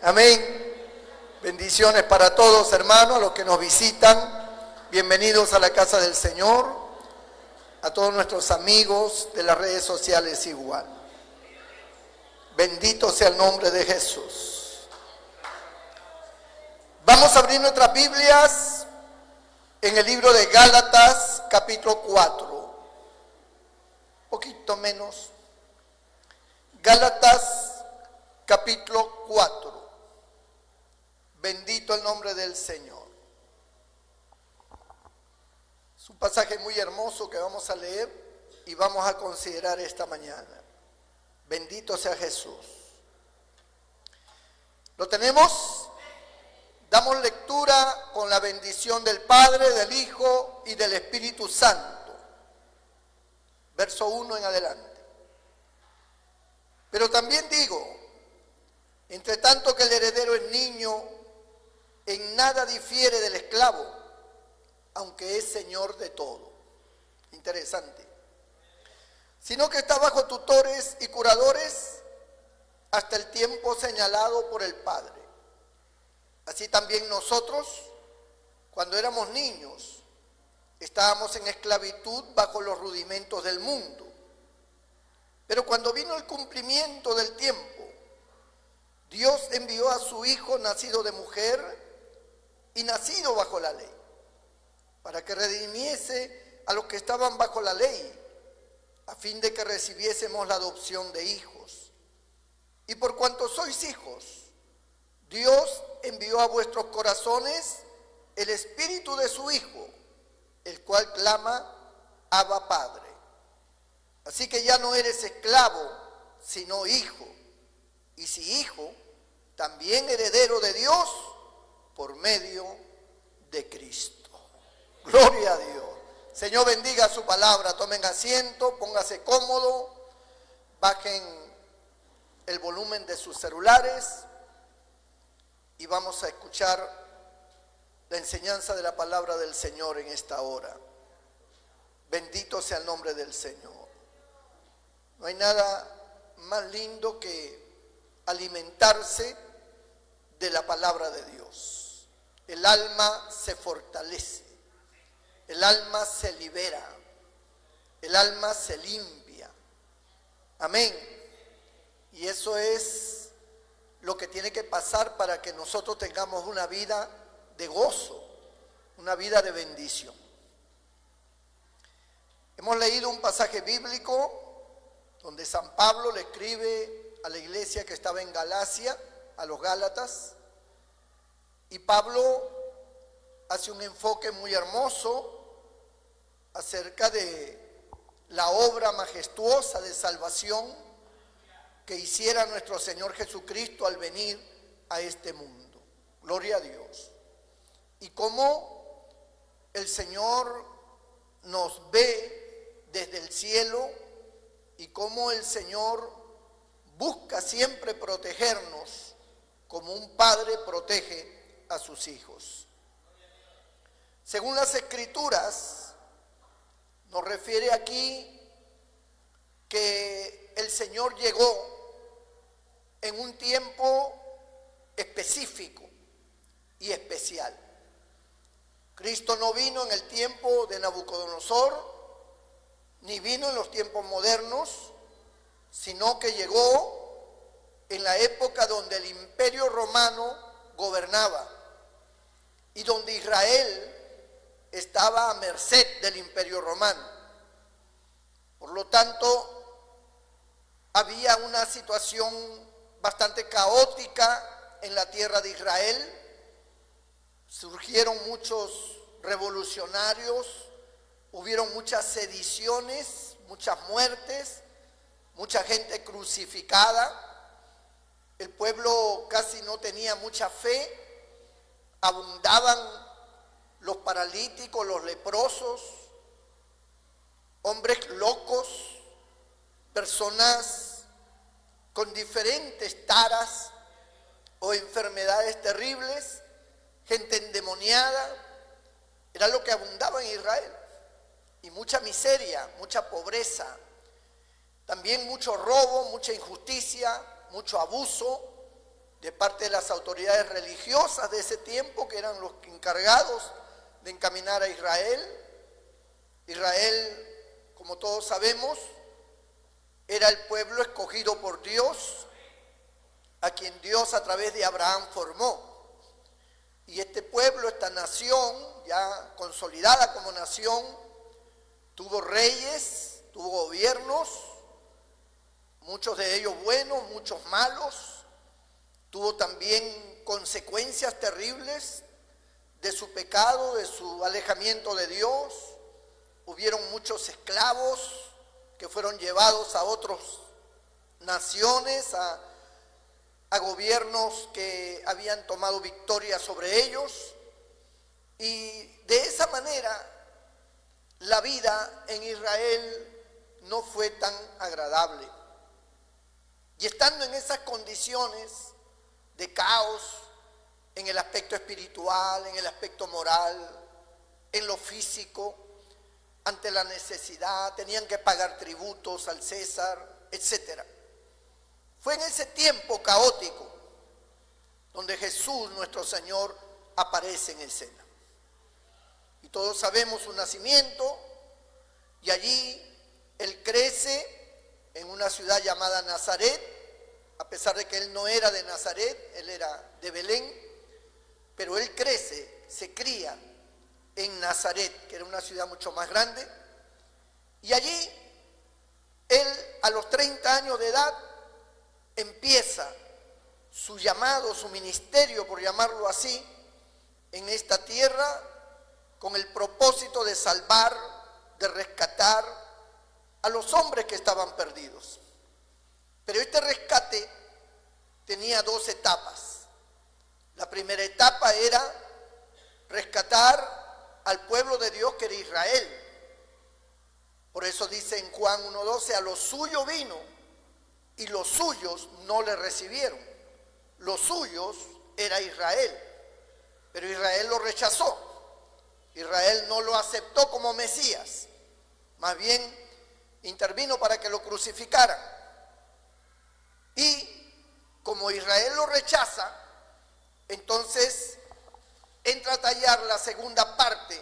Amén. Bendiciones para todos, hermanos, a los que nos visitan. Bienvenidos a la casa del Señor. A todos nuestros amigos de las redes sociales igual. Bendito sea el nombre de Jesús. Vamos a abrir nuestras Biblias en el libro de Gálatas, capítulo 4. Poquito menos. Gálatas, capítulo 4. Bendito el nombre del Señor. Es un pasaje muy hermoso que vamos a leer y vamos a considerar esta mañana. Bendito sea Jesús. ¿Lo tenemos? Damos lectura con la bendición del Padre, del Hijo y del Espíritu Santo. Verso 1 en adelante. Pero también digo, entre tanto que el heredero es niño, en nada difiere del esclavo, aunque es señor de todo. Interesante. Sino que está bajo tutores y curadores hasta el tiempo señalado por el Padre. Así también nosotros, cuando éramos niños, estábamos en esclavitud bajo los rudimentos del mundo. Pero cuando vino el cumplimiento del tiempo, Dios envió a su Hijo nacido de mujer y nacido bajo la ley, para que redimiese a los que estaban bajo la ley, a fin de que recibiésemos la adopción de hijos. Y por cuanto sois hijos, Dios envió a vuestros corazones el Espíritu de su Hijo, el cual clama, Abba Padre. Así que ya no eres esclavo, sino hijo. Y si hijo, también heredero de Dios por medio de Cristo. Gloria a Dios. Señor, bendiga su palabra. Tomen asiento, póngase cómodo, bajen el volumen de sus celulares y vamos a escuchar la enseñanza de la palabra del Señor en esta hora. Bendito sea el nombre del Señor. No hay nada más lindo que alimentarse de la palabra de Dios. El alma se fortalece, el alma se libera, el alma se limpia. Amén. Y eso es lo que tiene que pasar para que nosotros tengamos una vida de gozo, una vida de bendición. Hemos leído un pasaje bíblico donde San Pablo le escribe a la iglesia que estaba en Galacia, a los Gálatas, y Pablo hace un enfoque muy hermoso acerca de la obra majestuosa de salvación que hiciera nuestro Señor Jesucristo al venir a este mundo. Gloria a Dios. Y cómo el Señor nos ve desde el cielo y cómo el Señor busca siempre protegernos como un padre protege a sus hijos. Según las Escrituras, nos refiere aquí que el Señor llegó en un tiempo específico y especial. Cristo no vino en el tiempo de Nabucodonosor, ni vino en los tiempos modernos, sino que llegó en la época donde el Imperio Romano gobernaba y donde Israel estaba a merced del Imperio Romano. Por lo tanto, había una situación bastante caótica en la tierra de Israel. Surgieron muchos revolucionarios, hubieron muchas sediciones, muchas muertes, mucha gente crucificada. El pueblo casi no tenía mucha fe, abundaban los paralíticos, los leprosos, hombres locos, personas con diferentes taras o enfermedades terribles, gente endemoniada. Era lo que abundaba en Israel. Y mucha miseria, mucha pobreza, también mucho robo, mucha injusticia, mucho abuso, de parte de las autoridades religiosas de ese tiempo, que eran los encargados de encaminar a Israel. Israel, como todos sabemos, era el pueblo escogido por Dios, a quien Dios a través de Abraham formó. Y este pueblo, esta nación, ya consolidada como nación, tuvo reyes, tuvo gobiernos, muchos de ellos buenos, muchos malos. Tuvo también consecuencias terribles de su pecado, de su alejamiento de Dios. Hubieron muchos esclavos que fueron llevados a otras naciones, a gobiernos que habían tomado victoria sobre ellos. Y de esa manera la vida en Israel no fue tan agradable. Y estando en esas condiciones de caos, en el aspecto espiritual, en el aspecto moral, en lo físico, ante la necesidad, tenían que pagar tributos al César, etc. Fue en ese tiempo caótico donde Jesús, nuestro Señor, aparece en escena. Y todos sabemos su nacimiento, y allí Él crece en una ciudad llamada Nazaret, a pesar de que Él no era de Nazaret, Él era de Belén, pero Él crece, se cría en Nazaret, que era una ciudad mucho más grande, y allí Él a los 30 años de edad empieza su llamado, su ministerio, por llamarlo así, en esta tierra, con el propósito de salvar, de rescatar a los hombres que estaban perdidos. Pero este rescate tenía dos etapas. La primera etapa era rescatar al pueblo de Dios, que era Israel. Por eso dice en Juan 1:12, a los suyos vino y los suyos no le recibieron. Los suyos era Israel, pero Israel lo rechazó. Israel no lo aceptó como Mesías, más bien intervino para que lo crucificaran. Y como Israel lo rechaza, entonces entra a tallar la segunda parte,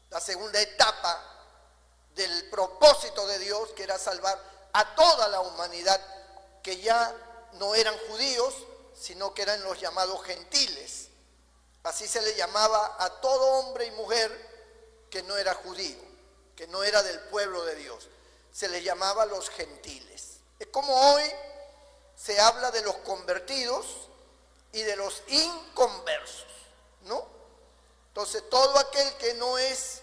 la segunda etapa del propósito de Dios, que era salvar a toda la humanidad, que ya no eran judíos, sino que eran los llamados gentiles. Así se le llamaba a todo hombre y mujer que no era judío, que no era del pueblo de Dios. Se le llamaba los gentiles. Es como hoy se habla de los convertidos y de los inconversos, ¿no? Entonces todo aquel que no es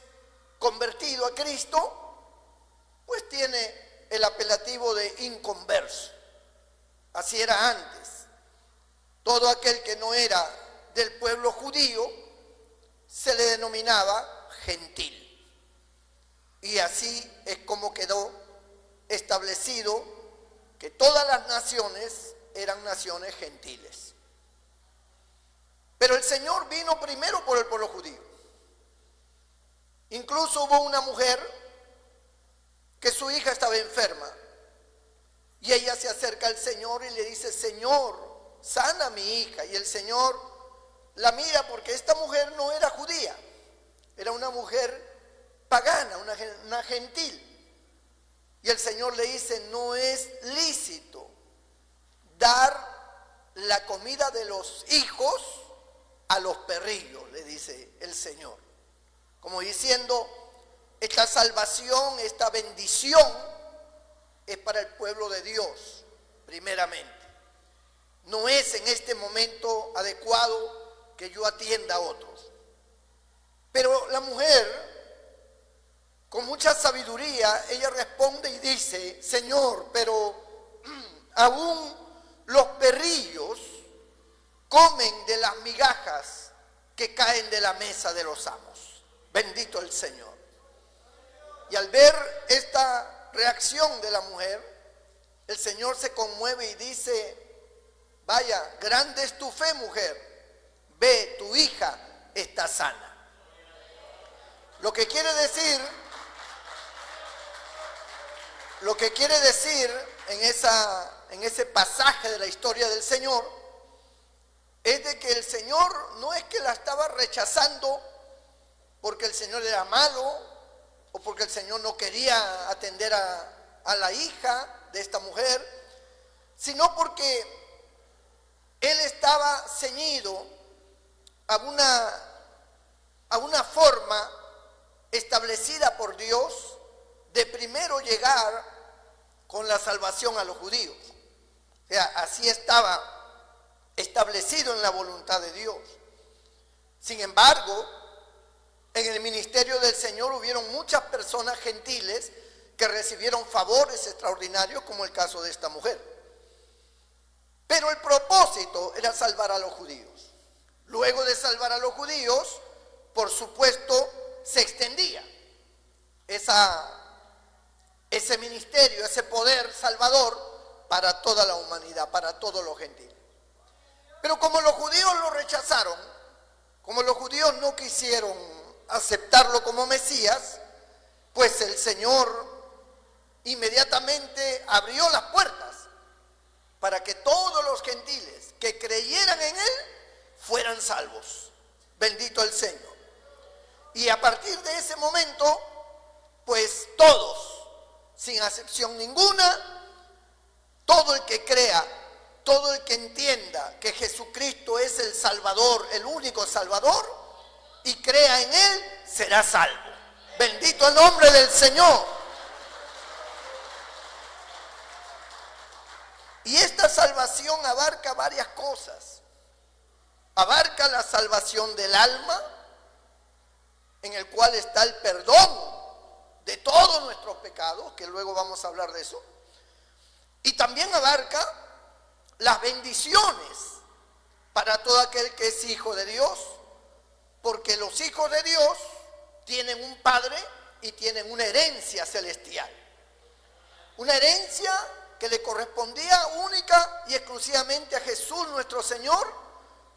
convertido a Cristo, pues tiene el apelativo de inconverso. Así era antes. Todo aquel que no era del pueblo judío se le denominaba gentil. Y así es como quedó establecido que todas las naciones eran naciones gentiles. Pero el Señor vino primero por el pueblo judío. Incluso hubo una mujer que su hija estaba enferma y ella se acerca al Señor y le dice: Señor, sana a mi hija. Y el Señor la mira, porque esta mujer no era judía, era una mujer pagana, una gentil. Y el Señor le dice: no es lícito dar la comida de los hijos a los perrillos, le dice el Señor. Como diciendo, esta salvación, esta bendición es para el pueblo de Dios, primeramente. No es en este momento adecuado que yo atienda a otros. Pero la mujer, con mucha sabiduría, ella responde y dice: Señor, pero aún los perrillos comen de las migajas que caen de la mesa de los amos. Bendito el Señor. Y al ver esta reacción de la mujer, el Señor se conmueve y dice: vaya, grande es tu fe, mujer, ve, tu hija está sana. Lo que quiere decir en ese pasaje de la historia del Señor, el Señor no es que la estaba rechazando porque el Señor era malo o porque el Señor no quería atender a la hija de esta mujer, sino porque Él estaba ceñido a una forma establecida por Dios de primero llegar con la salvación a los judíos. O sea, así estaba establecido en la voluntad de Dios. Sin embargo, en el ministerio del Señor hubieron muchas personas gentiles que recibieron favores extraordinarios, como el caso de esta mujer. Pero el propósito era salvar a los judíos. Luego de salvar a los judíos, por supuesto, se extendía ese ministerio, ese poder salvador para toda la humanidad, para todos los gentiles. Pero como los judíos lo rechazaron, como los judíos no quisieron aceptarlo como Mesías, pues el Señor inmediatamente abrió las puertas para que todos los gentiles que creyeran en Él fueran salvos. Bendito el Señor. Y a partir de ese momento, pues todos, sin excepción ninguna, todo el que crea, todo el que entienda que Jesucristo es el Salvador, el único Salvador, y crea en Él, será salvo. Bendito el nombre del Señor. Y esta salvación abarca varias cosas. Abarca la salvación del alma, en el cual está el perdón de todos nuestros pecados, que luego vamos a hablar de eso. Y también abarca las bendiciones para todo aquel que es hijo de Dios, porque los hijos de Dios tienen un Padre y tienen una herencia celestial. Una herencia que le correspondía única y exclusivamente a Jesús nuestro Señor,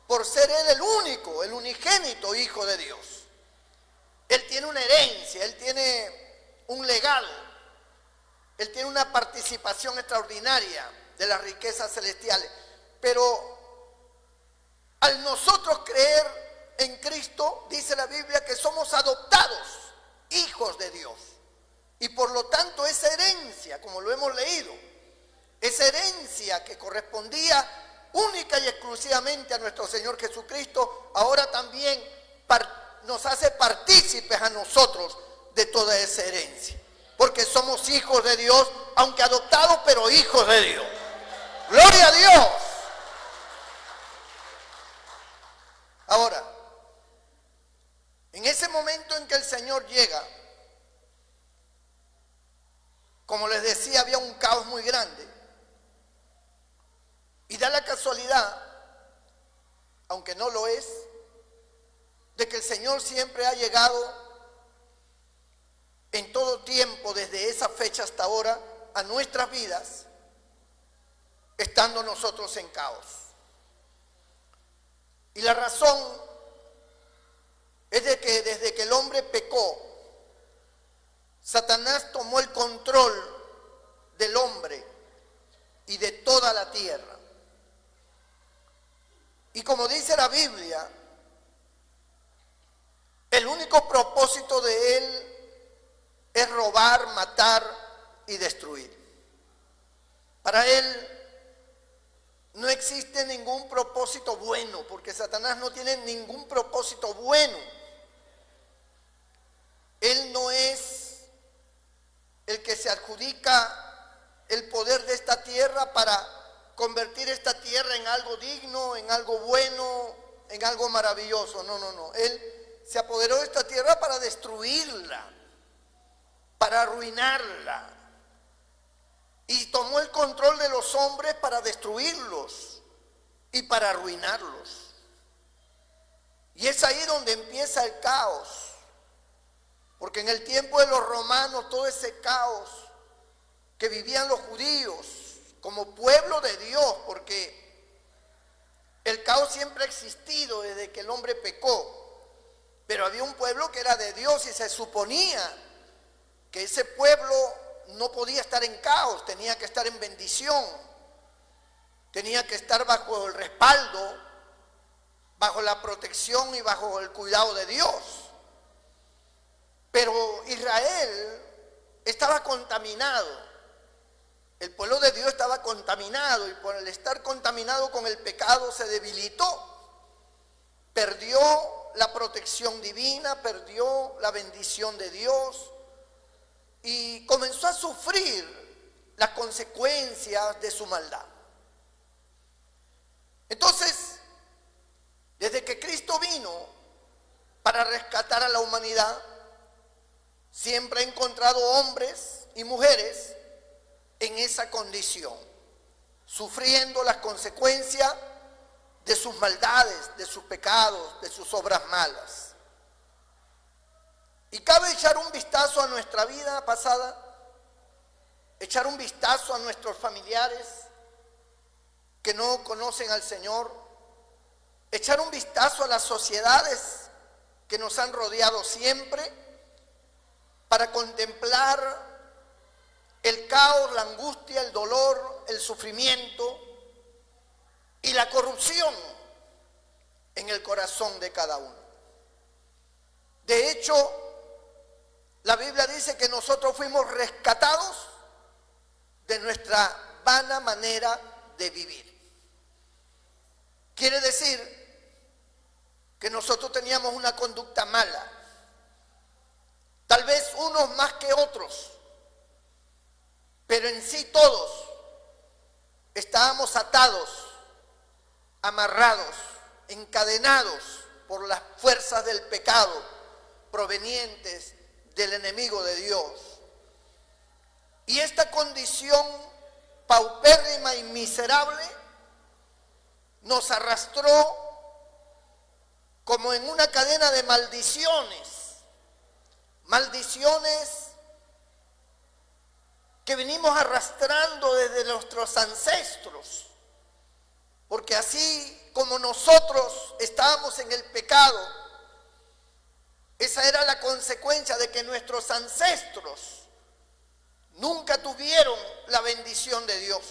por ser Él el único, el unigénito Hijo de Dios. Él tiene una herencia, Él tiene un legado, Él tiene una participación extraordinaria de las riquezas celestiales. Pero al nosotros creer en Cristo, dice la Biblia que somos adoptados hijos de Dios. Y por lo tanto esa herencia, como lo hemos leído, esa herencia que correspondía única y exclusivamente a nuestro Señor Jesucristo, ahora también nos hace partícipes a nosotros de toda esa herencia. Porque somos hijos de Dios, aunque adoptados, pero hijos de Dios. ¡Gloria a Dios! Ahora, en ese momento en que el Señor llega, como les decía, había un caos muy grande. Y da la casualidad, aunque no lo es, de que el Señor siempre ha llegado en todo tiempo, desde esa fecha hasta ahora, a nuestras vidas, estando nosotros en caos. Y la razón es de que desde que el hombre pecó, Satanás tomó el control del hombre y de toda la tierra. Y como dice la Biblia, el único propósito de él es robar, matar y destruir. Para él no existe ningún propósito bueno, porque Satanás no tiene ningún propósito bueno. Él no es el que se adjudica el poder de esta tierra para convertir esta tierra en algo digno, en algo bueno, en algo maravilloso. No. Él se apoderó de esta tierra para destruirla, para arruinarla. Y tomó el control de los hombres para destruirlos y para arruinarlos. Y es ahí donde empieza el caos. Porque en el tiempo de los romanos, todo ese caos que vivían los judíos como pueblo de Dios, porque el caos siempre ha existido desde que el hombre pecó, pero había un pueblo que era de Dios y se suponía que ese pueblo no podía estar en caos, tenía que estar en bendición, tenía que estar bajo el respaldo bajo la protección y bajo el cuidado de Dios. Pero Israel estaba contaminado. El pueblo de Dios estaba contaminado y por el estar contaminado con el pecado se debilitó. Perdió la protección divina, perdió la bendición de Dios y comenzó a sufrir las consecuencias de su maldad. Entonces, desde que Cristo vino para rescatar a la humanidad, siempre ha encontrado hombres y mujeres en esa condición, sufriendo las consecuencias de sus maldades, de sus pecados, de sus obras malas. Y cabe echar un vistazo a nuestra vida pasada, echar un vistazo a nuestros familiares que no conocen al Señor, echar un vistazo a las sociedades que nos han rodeado siempre para contemplar el caos, la angustia, el dolor, el sufrimiento y la corrupción en el corazón de cada uno. De hecho, la Biblia dice que nosotros fuimos rescatados de nuestra vana manera de vivir. Quiere decir que nosotros teníamos una conducta mala, tal vez unos más que otros, pero en sí todos estábamos atados, amarrados, encadenados por las fuerzas del pecado provenientes del enemigo de Dios. Y esta condición paupérrima y miserable nos arrastró como en una cadena de maldiciones, maldiciones que venimos arrastrando desde nuestros ancestros, porque así como nosotros estábamos en el pecado, esa era la consecuencia de que nuestros ancestros nunca tuvieron la bendición de Dios.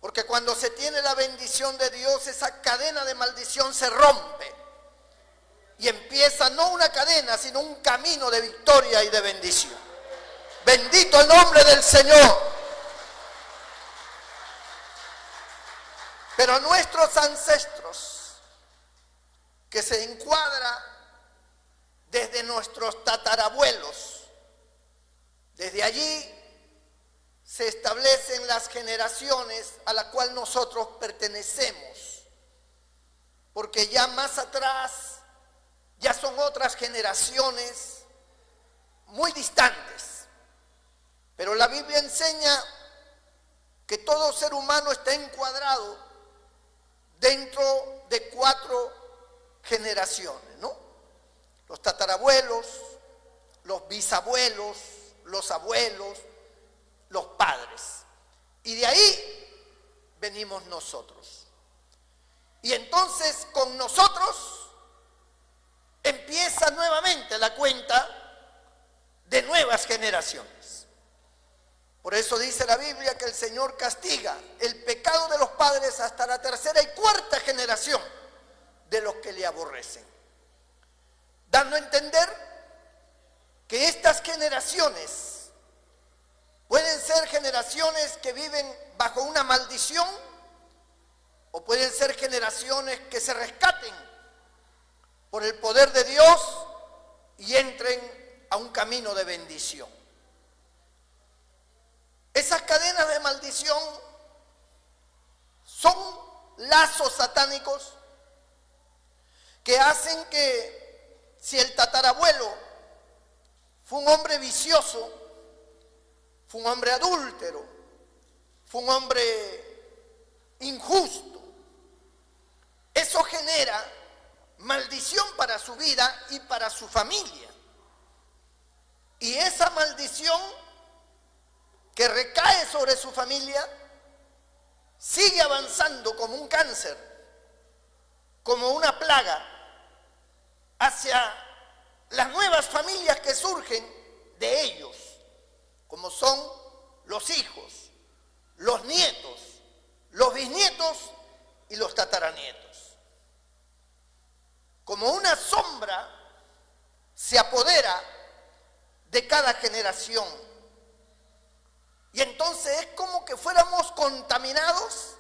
Porque cuando se tiene la bendición de Dios, esa cadena de maldición se rompe y empieza no una cadena, sino un camino de victoria y de bendición. Bendito el nombre del Señor. Pero nuestros ancestros, que se encuadra desde nuestros tatarabuelos, desde allí se establecen las generaciones a las cuales nosotros pertenecemos, porque ya más atrás ya son otras generaciones muy distantes. Pero la Biblia enseña que todo ser humano está encuadrado dentro de 4 generaciones, ¿no? Los tatarabuelos, los bisabuelos, los abuelos, los padres. Y de ahí venimos nosotros. Y entonces con nosotros empieza nuevamente la cuenta de nuevas generaciones. Por eso dice la Biblia que el Señor castiga el pecado de los padres hasta la 3ª y 4ª generación de los que le aborrecen, dando a entender que estas generaciones pueden ser generaciones que viven bajo una maldición o pueden ser generaciones que se rescaten por el poder de Dios y entren a un camino de bendición. Esas cadenas de maldición son lazos satánicos que hacen que si el tatarabuelo fue un hombre vicioso, fue un hombre adúltero, fue un hombre injusto, eso genera maldición para su vida y para su familia. Y esa maldición que recae sobre su familia sigue avanzando como un cáncer, como una plaga, hacia las nuevas familias que surgen de ellos, como son los hijos, los nietos, los bisnietos y los tataranietos. como una sombra, se apodera de cada generación. Y entonces es como que fuéramos contaminados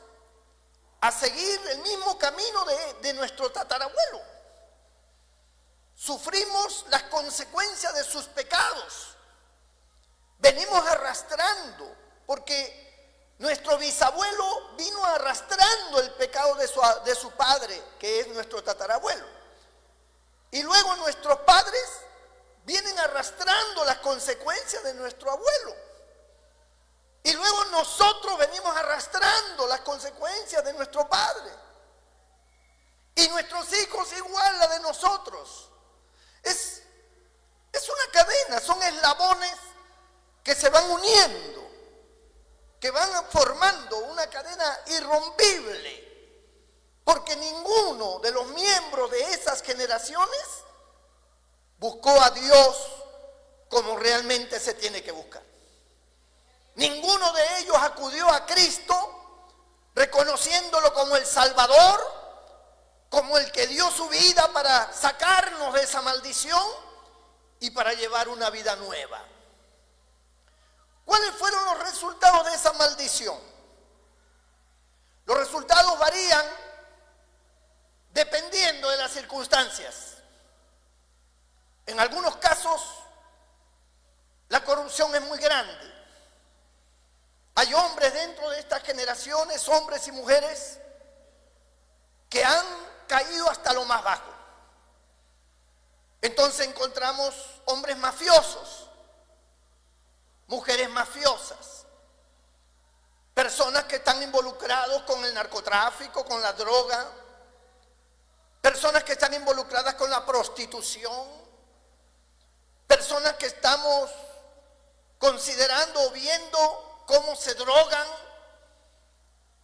a seguir el mismo camino de nuestro tatarabuelo. Sufrimos las consecuencias de sus pecados. Venimos arrastrando, porque nuestro bisabuelo vino arrastrando el pecado de su padre, que es nuestro tatarabuelo. Y luego nuestros padres vienen arrastrando las consecuencias de nuestro abuelo. Y luego nosotros venimos arrastrando las consecuencias de nuestro padre. Y nuestros hijos igual la de nosotros. Es una cadena, son eslabones que se van uniendo, que van formando una cadena irrompible, porque ninguno de los miembros de esas generaciones buscó a Dios como realmente se tiene que buscar. Ninguno de ellos acudió a Cristo reconociéndolo como el Salvador, como el que dio su vida para sacarnos de esa maldición y para llevar una vida nueva. ¿Cuáles fueron los resultados de esa maldición? Los resultados varían dependiendo de las circunstancias. En algunos casos, la corrupción es muy grande. Hay hombres dentro de estas generaciones, hombres y mujeres, que han caído hasta lo más bajo. Entonces encontramos hombres mafiosos, mujeres mafiosas, personas que están involucrados con el narcotráfico, con la droga, personas que están involucradas con la prostitución, personas que estamos considerando o viendo cómo se drogan,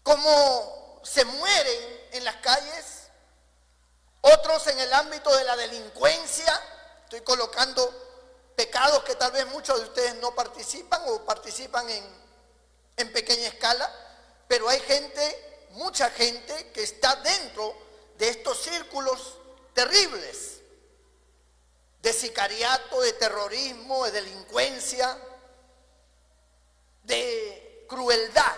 cómo se mueren en las calles, otros en el ámbito de la delincuencia. Estoy colocando pecados que tal vez muchos de ustedes no participan o participan en pequeña escala, pero hay gente, mucha gente que está dentro de estos círculos terribles de sicariato, de terrorismo, de delincuencia, de crueldad,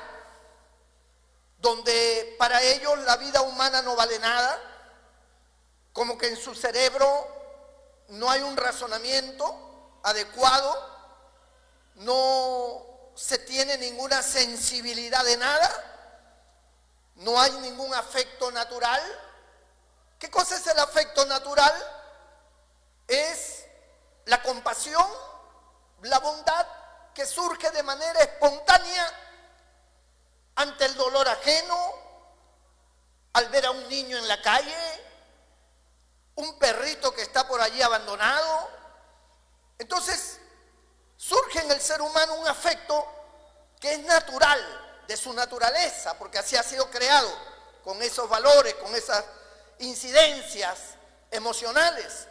donde para ellos la vida humana no vale nada, como que en su cerebro no hay un razonamiento adecuado, no se tiene ninguna sensibilidad de nada, no hay ningún afecto natural. ¿Qué cosa es el afecto natural? Es la compasión, la bondad que surge de manera espontánea ante el dolor ajeno, al ver a un niño en la calle, un perrito que está por allí abandonado. Entonces surge en el ser humano un afecto que es natural, de su naturaleza, porque así ha sido creado, con esos valores, con esas incidencias emocionales.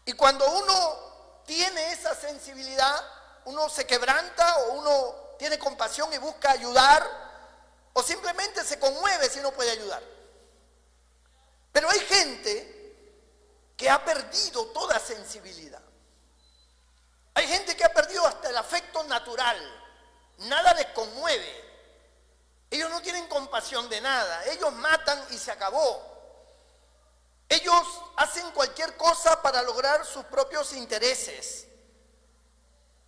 Y cuando uno tiene esa sensibilidad, uno se quebranta o uno tiene compasión y busca ayudar, o simplemente se conmueve si no puede ayudar. Pero hay gente que ha perdido toda sensibilidad. Hay gente que ha perdido hasta el afecto natural. Nada les conmueve. Ellos no tienen compasión de nada. Ellos matan y se acabó. Ellos hacen cualquier cosa para lograr sus propios intereses.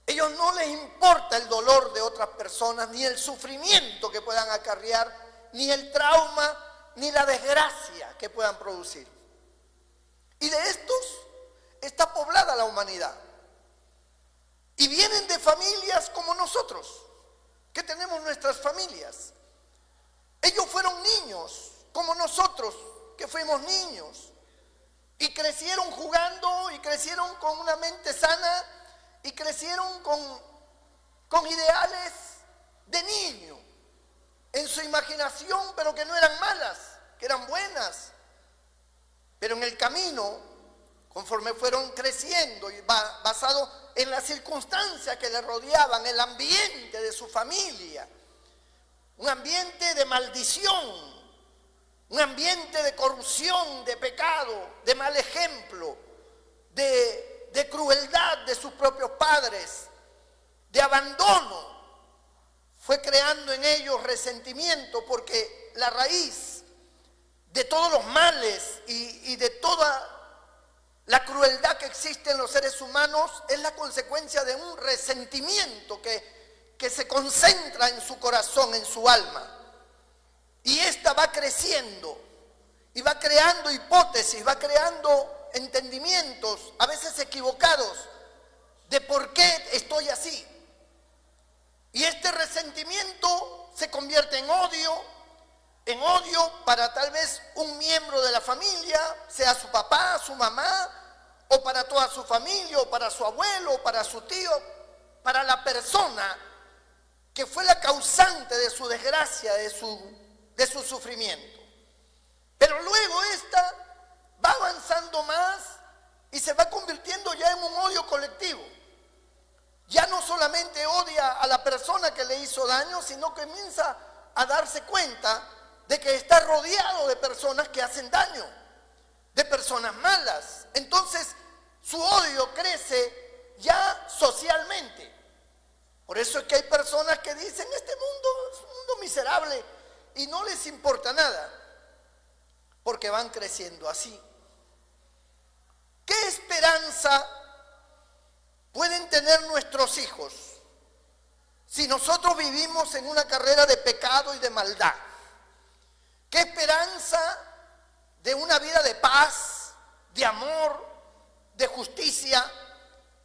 Ellos no les importa el dolor de otras personas, ni el sufrimiento que puedan acarrear, ni el trauma, ni la desgracia que puedan producir. Y de estos está poblada la humanidad. Y vienen de familias como nosotros, que tenemos nuestras familias. Ellos fueron niños, como nosotros, que fuimos niños. Y crecieron jugando, y crecieron con una mente sana, y crecieron con ideales de niño, en su imaginación, pero que no eran malas, que eran buenas. Pero en el camino, conforme fueron creciendo y basado en las circunstancias que le rodeaban, el ambiente de su familia, un ambiente de maldición, un ambiente de corrupción, de pecado, de mal ejemplo, de crueldad de sus propios padres, de abandono. Fue creando en ellos resentimiento, porque la raíz de todos los males y de toda la crueldad que existe en los seres humanos es la consecuencia de un resentimiento que se concentra en su corazón, en su alma. Y esta va creciendo y va creando hipótesis, va creando entendimientos, a veces equivocados, de por qué estoy así. Y este resentimiento se convierte en odio para tal vez un miembro de la familia, sea su papá, su mamá, o para toda su familia, o para su abuelo, o para su tío, para la persona que fue la causante de su desgracia, de su sufrimiento. Pero luego esta va avanzando más y se va convirtiendo ya en un odio colectivo. Ya no solamente odia a la persona que le hizo daño, sino que comienza a darse cuenta de que está rodeado de personas que hacen daño, de personas malas. Entonces su odio crece ya socialmente. Por eso es que hay personas que dicen, este mundo es un mundo miserable, y no les importa nada, porque van creciendo así. ¿Qué esperanza pueden tener nuestros hijos si nosotros vivimos en una carrera de pecado y de maldad? ¿Qué esperanza de una vida de paz, de amor, de justicia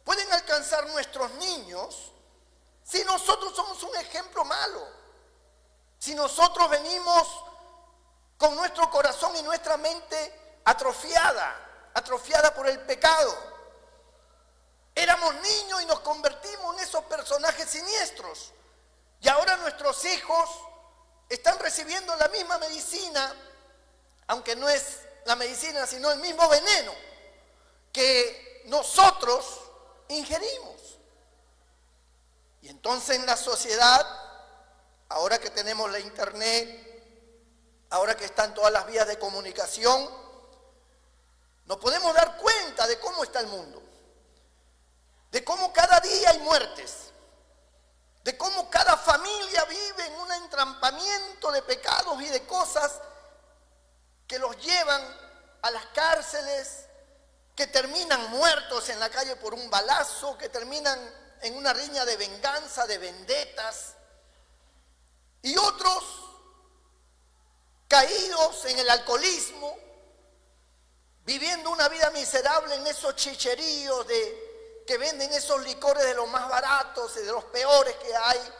pueden alcanzar nuestros niños si nosotros somos un ejemplo malo? Si nosotros venimos con nuestro corazón y nuestra mente atrofiada por el pecado. Éramos niños y nos convertimos en esos personajes siniestros. Y ahora nuestros hijos están recibiendo la misma medicina, aunque no es la medicina, sino el mismo veneno que nosotros ingerimos. Y entonces en la sociedad, ahora que tenemos la internet, ahora que están todas las vías de comunicación, nos podemos dar cuenta de cómo está el mundo, de cómo cada día hay muertes, de cómo cada familia vive en un entrampamiento de pecados y de cosas que los llevan a las cárceles, que terminan muertos en la calle por un balazo, que terminan en una riña de venganza, de vendetas, y otros caídos en el alcoholismo, viviendo una vida miserable en esos chicheríos que venden esos licores de los más baratos y de los peores que hay,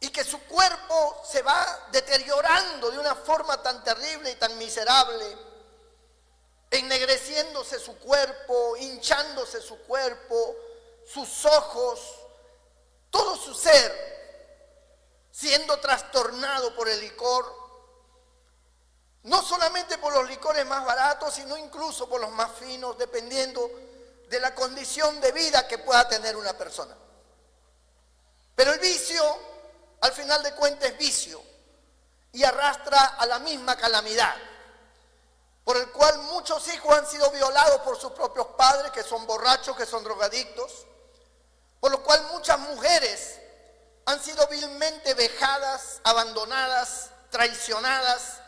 y que su cuerpo se va deteriorando de una forma tan terrible y tan miserable, ennegreciéndose su cuerpo, hinchándose su cuerpo, sus ojos, todo su ser siendo trastornado por el licor, no solamente por los licores más baratos, sino incluso por los más finos, dependiendo de la condición de vida que pueda tener una persona. Pero el vicio, al final de cuentas, es vicio y arrastra a la misma calamidad, por el cual muchos hijos han sido violados por sus propios padres, que son borrachos, que son drogadictos, por lo cual muchas mujeres han sido vilmente vejadas, abandonadas, traicionadas,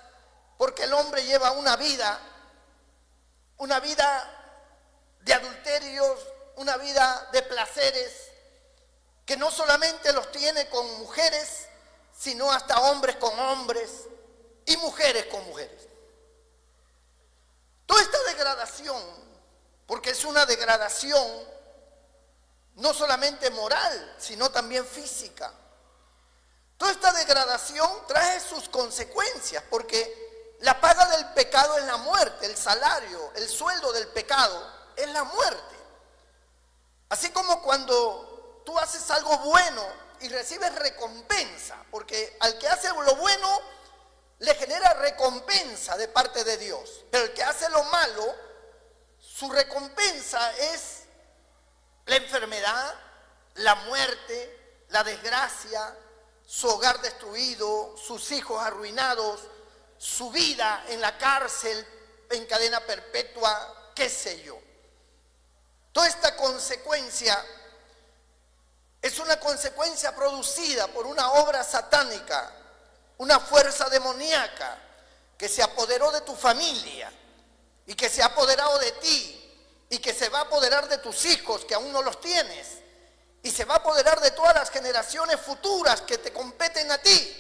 porque el hombre lleva una vida de adulterios, una vida de placeres, que no solamente los tiene con mujeres, sino hasta hombres con hombres y mujeres con mujeres. Toda esta degradación, porque es una degradación no solamente moral, sino también física. Toda esta degradación trae sus consecuencias, porque la paga del pecado es la muerte, el salario, el sueldo del pecado es la muerte. Así como cuando tú haces algo bueno y recibes recompensa, porque al que hace lo bueno le genera recompensa de parte de Dios, pero el que hace lo malo, su recompensa es la enfermedad, la muerte, la desgracia, su hogar destruido, sus hijos arruinados, su vida en la cárcel, en cadena perpetua, qué sé yo. Toda esta consecuencia es una consecuencia producida por una obra satánica, una fuerza demoníaca que se apoderó de tu familia y que se ha apoderado de ti y que se va a apoderar de tus hijos que aún no los tienes y se va a apoderar de todas las generaciones futuras que te competen a ti,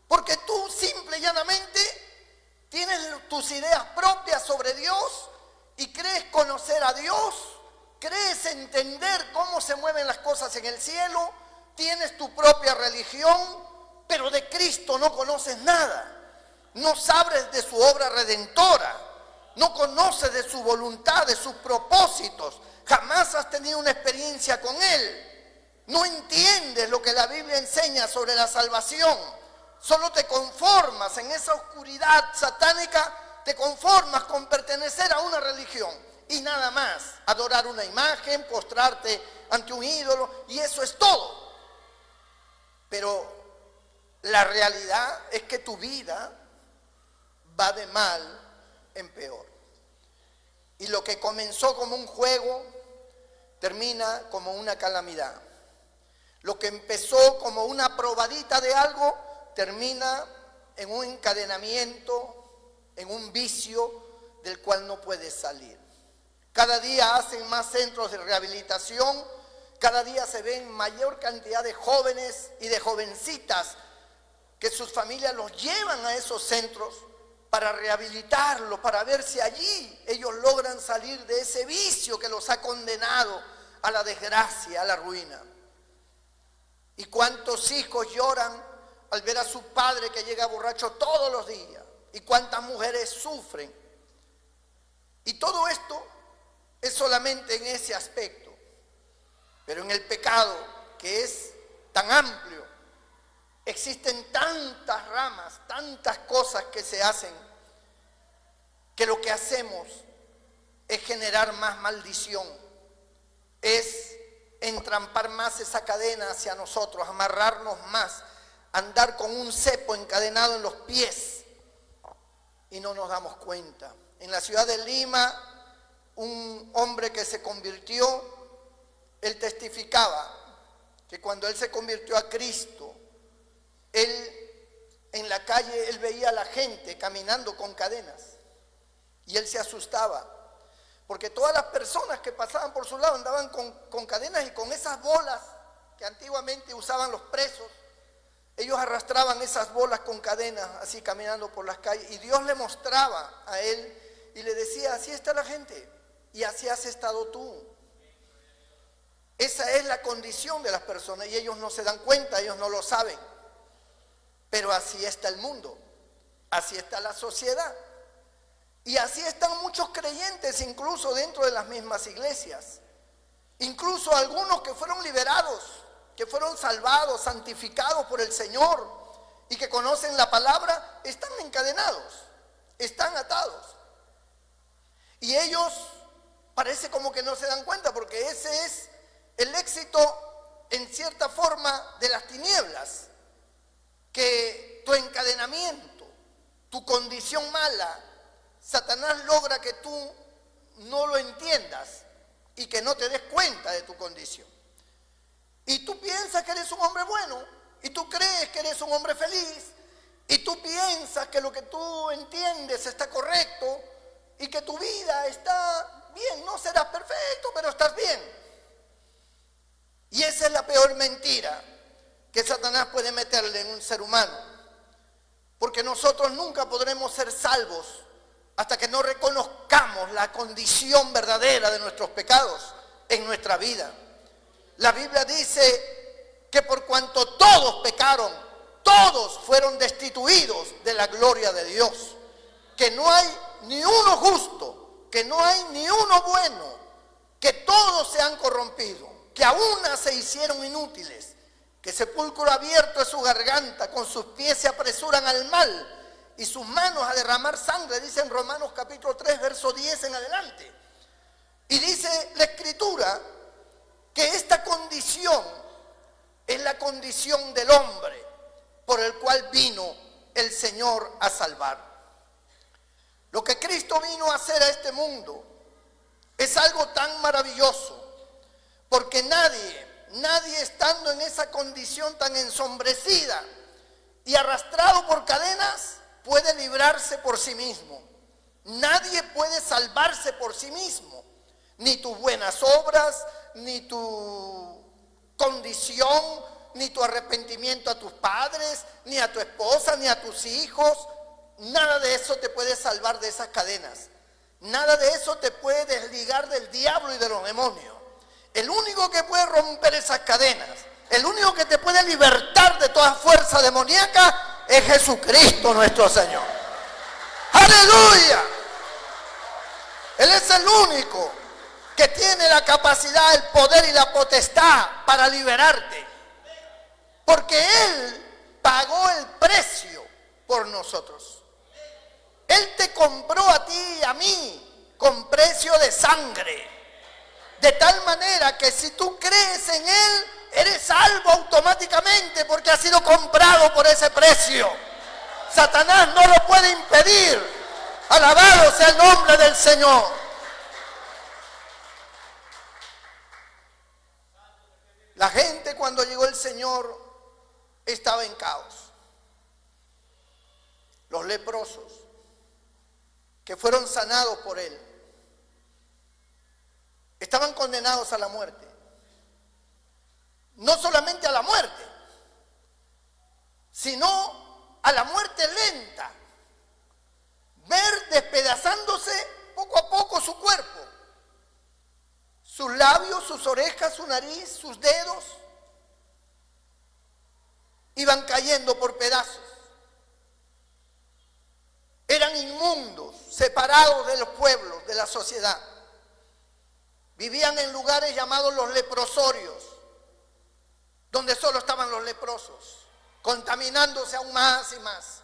porque tú simple y llanamente tienes tus ideas propias sobre Dios y crees conocer a Dios, crees entender cómo se mueven las cosas en el cielo, tienes tu propia religión, pero de Cristo no conoces nada, no sabes de su obra redentora, no conoces de su voluntad, de sus propósitos, jamás has tenido una experiencia con Él, no entiendes lo que la Biblia enseña sobre la salvación, solo te conformas en esa oscuridad satánica, te conformas con pertenecer a una religión y nada más, adorar una imagen, postrarte ante un ídolo y eso es todo. Pero la realidad es que tu vida va de mal en peor. Y lo que comenzó como un juego termina como una calamidad. Lo que empezó como una probadita de algo termina en un encadenamiento, en un vicio del cual no puedes salir. Cada día hacen más centros de rehabilitación, cada día se ven mayor cantidad de jóvenes y de jovencitas que sus familias los llevan a esos centros para rehabilitarlos, para ver si allí ellos logran salir de ese vicio que los ha condenado a la desgracia, a la ruina. Y cuántos hijos lloran al ver a su padre que llega borracho todos los días, y cuántas mujeres sufren. Y todo esto es solamente en ese aspecto, pero en el pecado, que es tan amplio, existen tantas ramas, tantas cosas que se hacen, que lo que hacemos es generar más maldición, es entrampar más esa cadena hacia nosotros, amarrarnos más, andar con un cepo encadenado en los pies y no nos damos cuenta. En la ciudad de Lima, un hombre que se convirtió, él testificaba que cuando él se convirtió a Cristo, él en la calle, él veía a la gente caminando con cadenas y él se asustaba, porque todas las personas que pasaban por su lado andaban con cadenas y con esas bolas que antiguamente usaban los presos. Ellos arrastraban esas bolas con cadenas así caminando por las calles y Dios le mostraba a él y le decía, así está la gente y así has estado tú. Esa es la condición de las personas y ellos no se dan cuenta, ellos no lo saben. Pero así está el mundo, así está la sociedad. Y así están muchos creyentes incluso dentro de las mismas iglesias. Incluso algunos que fueron liberados, que fueron salvados, santificados por el Señor y que conocen la palabra, están encadenados, están atados. Y ellos parece como que no se dan cuenta porque ese es el éxito en cierta forma de las tinieblas, que tu encadenamiento, tu condición mala, Satanás logra que tú no lo entiendas y que no te des cuenta de tu condición. Y tú piensas que eres un hombre bueno, y tú crees que eres un hombre feliz, y tú piensas que lo que tú entiendes está correcto, y que tu vida está bien, no serás perfecto, pero estás bien. Y esa es la peor mentira que Satanás puede meterle en un ser humano, porque nosotros nunca podremos ser salvos hasta que no reconozcamos la condición verdadera de nuestros pecados en nuestra vida. La Biblia dice que por cuanto todos pecaron, todos fueron destituidos de la gloria de Dios, que no hay ni uno justo, que no hay ni uno bueno, que todos se han corrompido, que a una se hicieron inútiles, que sepulcro abierto es su garganta, con sus pies se apresuran al mal y sus manos a derramar sangre, dice en Romanos capítulo 3, verso 10 en adelante. Y dice la Escritura que esta condición es la condición del hombre por el cual vino el Señor a salvar. Lo que Cristo vino a hacer a este mundo es algo tan maravilloso, porque nadie estando en esa condición tan ensombrecida y arrastrado por cadenas puede librarse por sí mismo. Nadie puede salvarse por sí mismo, ni tus buenas obras, ni tu condición, ni tu arrepentimiento a tus padres, ni a tu esposa, ni a tus hijos. Nada de eso te puede salvar de esas cadenas. Nada de eso te puede desligar del diablo y de los demonios. El único que puede romper esas cadenas, el único que te puede libertar de toda fuerza demoníaca es Jesucristo nuestro Señor. ¡Aleluya! Él es el único que tiene la capacidad, el poder y la potestad para liberarte. Porque Él pagó el precio por nosotros. Él te compró a ti y a mí con precio de sangre. De tal manera que si tú crees en Él, eres salvo automáticamente porque ha sido comprado por ese precio. Satanás no lo puede impedir. Alabado sea el nombre del Señor. La gente cuando llegó el Señor estaba en caos. Los leprosos que fueron sanados por Él estaban condenados a la muerte. No solamente a la muerte, sino a la muerte lenta. Ver despedazándose poco a poco su cuerpo, sus labios, sus orejas, su nariz, sus dedos, iban cayendo por pedazos. Eran inmundos, separados de los pueblos, de la sociedad. Vivían en lugares llamados los leprosorios, donde solo estaban los leprosos, contaminándose aún más y más.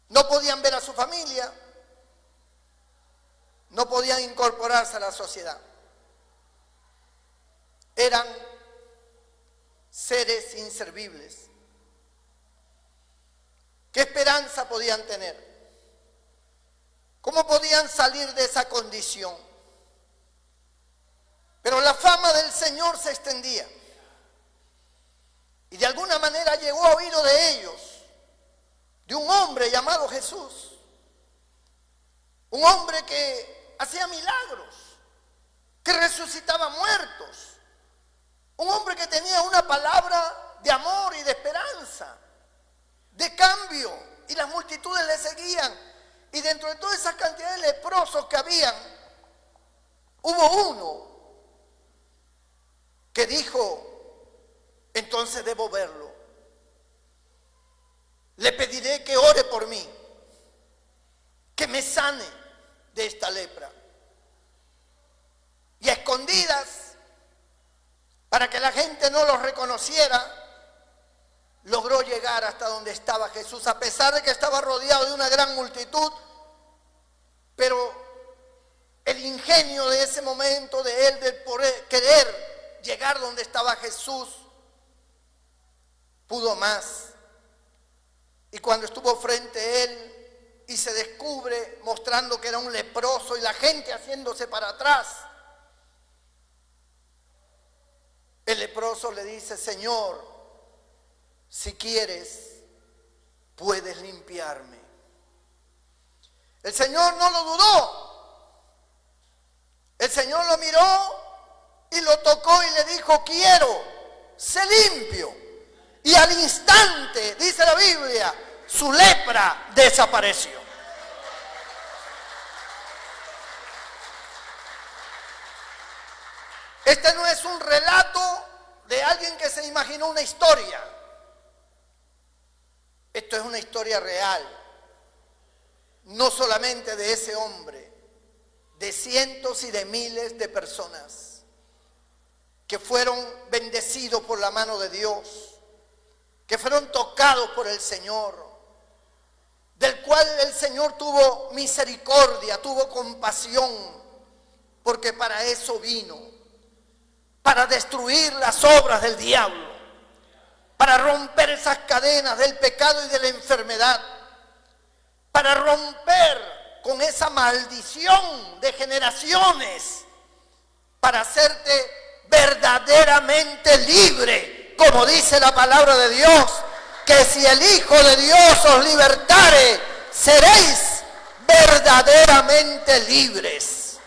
No podían ver a su familia, no podían incorporarse a la sociedad. Eran seres inservibles. ¿Qué esperanza podían tener? ¿Cómo podían salir de esa condición? Pero la fama del Señor se extendía. Y de alguna manera llegó a oído de ellos, de un hombre llamado Jesús. Un hombre que hacía milagros, que resucitaba muertos. Un hombre que tenía una palabra de amor y de esperanza, de cambio. Y las multitudes le seguían. Y dentro de toda esa cantidad de leprosos que habían, hubo uno que dijo: entonces debo verlo. Le pediré que ore por mí, que me sane de esta lepra. Y a escondidas, para que la gente no lo reconociera, logró llegar hasta donde estaba Jesús, a pesar de que estaba rodeado de una gran multitud. Pero el ingenio de ese momento de él, del querer llegar donde estaba Jesús, pudo más. Y cuando estuvo frente a él y se descubre mostrando que era un leproso y la gente haciéndose para atrás, el leproso le dice: Señor, si quieres, puedes limpiarme. El Señor no lo dudó. El Señor lo miró y lo tocó y le dijo: quiero, sé limpio. Y al instante, dice la Biblia, su lepra desapareció. Este no es un relato de alguien que se imaginó una historia. Esto es una historia real. No solamente de ese hombre, de cientos y de miles de personas que fueron bendecidos por la mano de Dios, que fueron tocados por el Señor, del cual el Señor tuvo misericordia, tuvo compasión, porque para eso vino, para destruir las obras del diablo. para romper esas cadenas del pecado y de la enfermedad, para romper con esa maldición de generaciones, para hacerte verdaderamente libre, como dice la palabra de Dios, que si el Hijo de Dios os libertare, seréis verdaderamente libres.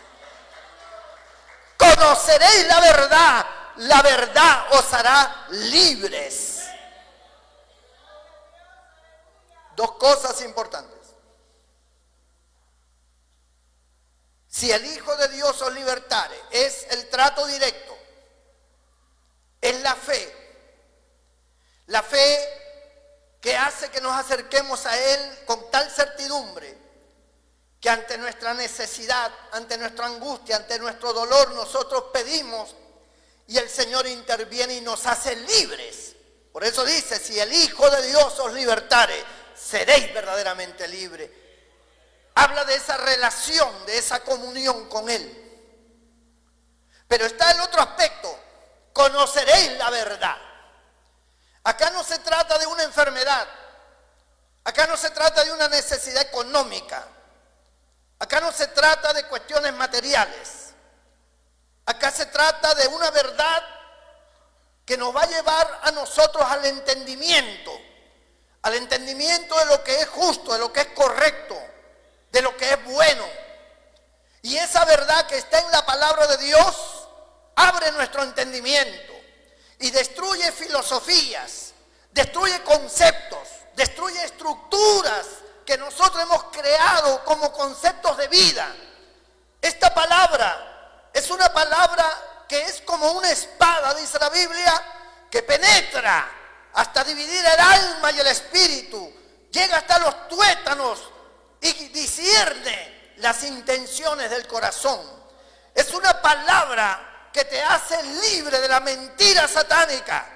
Conoceréis la verdad os hará libres. Dos cosas importantes. Si el Hijo de Dios os libertare, es el trato directo, es la fe que hace que nos acerquemos a Él con tal certidumbre que ante nuestra necesidad, ante nuestra angustia, ante nuestro dolor, nosotros pedimos y el Señor interviene y nos hace libres. Por eso dice, si el Hijo de Dios os libertare, seréis verdaderamente libres. Habla de esa relación, de esa comunión con Él. Pero está el otro aspecto, conoceréis la verdad. Acá no se trata de una enfermedad, acá no se trata de una necesidad económica, acá no se trata de cuestiones materiales, acá se trata de una verdad que nos va a llevar a nosotros al entendimiento de lo que es justo, de lo que es correcto, de lo que es bueno. Y esa verdad que está en la palabra de Dios abre nuestro entendimiento y destruye filosofías, destruye conceptos, destruye estructuras que nosotros hemos creado como conceptos de vida. Esta palabra es una palabra que es como una espada, dice la Biblia, que penetra hasta dividir el alma y el espíritu, llega hasta los tuétanos y discierne las intenciones del corazón. Es una palabra que te hace libre de la mentira satánica.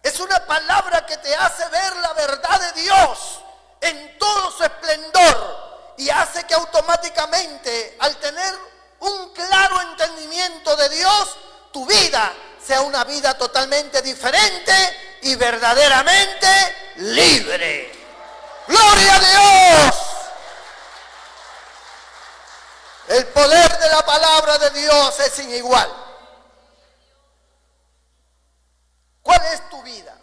Es una palabra que te hace ver la verdad de Dios en todo su esplendor y hace que automáticamente, al tener un claro entendimiento de Dios, tu vida sea una vida totalmente diferente y verdaderamente libre. ¡Gloria a Dios! El poder de la palabra de Dios es sin igual. ¿Cuál es tu vida?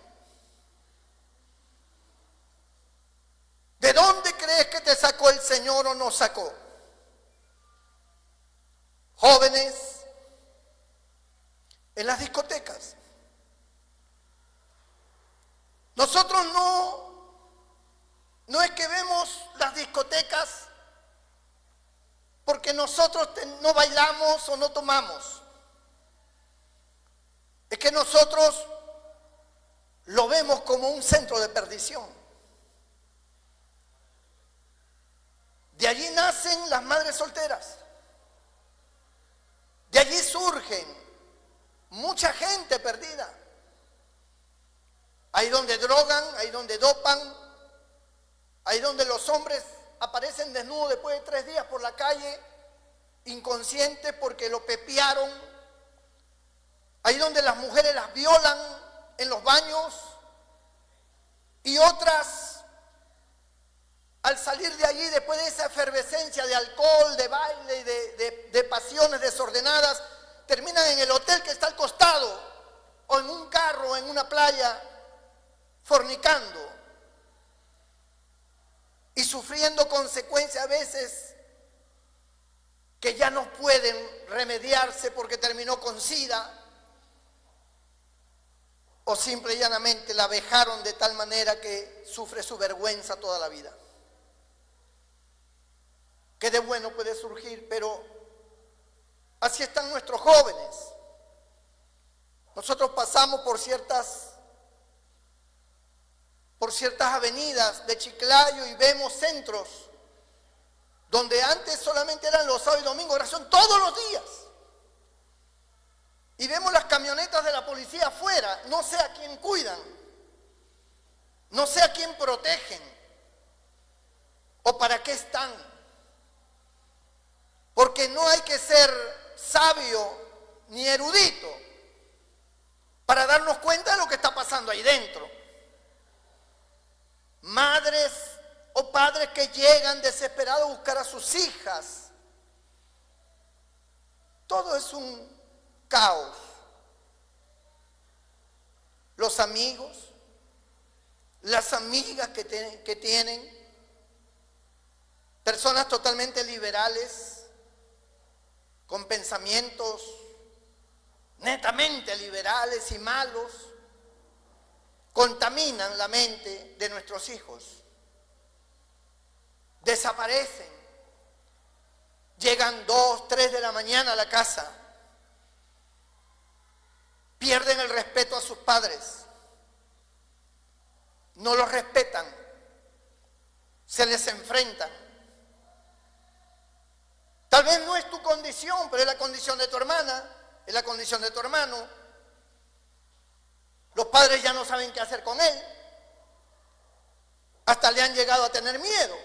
¿De dónde crees que te sacó el Señor o nos sacó? Jóvenes, en las discotecas. Nosotros no es que vemos las discotecas porque nosotros no bailamos o no tomamos. Es que nosotros lo vemos como un centro de perdición. De allí nacen las madres solteras. De allí surgen mucha gente perdida. Ahí donde drogan, ahí donde dopan, ahí donde los hombres aparecen desnudos después de 3 días por la calle, inconscientes porque lo pepearon. Ahí donde las mujeres las violan en los baños y otras, al salir de allí después de esa efervescencia de alcohol, de baile y de pasiones desordenadas, terminan en el hotel que está al costado o en un carro o en una playa fornicando y sufriendo consecuencias a veces que ya no pueden remediarse porque terminó con SIDA, o simple y llanamente la vejaron de tal manera que sufre su vergüenza toda la vida. ¿Qué de bueno puede surgir? Pero así están nuestros jóvenes. Nosotros pasamos por ciertas avenidas de Chiclayo y vemos centros donde antes solamente eran los sábados y domingos, ahora son todos los días. Y vemos las camionetas de la policía afuera, no sé a quién cuidan, no sé a quién protegen o para qué están. Porque no hay que ser sabio ni erudito para darnos cuenta de lo que está pasando ahí dentro. madres o padres que llegan desesperados a buscar a sus hijas. Todo es un caos. Los amigos, las amigas que tienen, personas totalmente liberales, con pensamientos netamente liberales y malos, contaminan la mente de nuestros hijos. Desaparecen, llegan 2, 3 de la mañana a la casa, pierden el respeto a sus padres, no los respetan, se les enfrentan. Tal vez no es tu condición, pero es la condición de tu hermana, es la condición de tu hermano. Los padres ya no saben qué hacer con él, hasta le han llegado a tener miedo.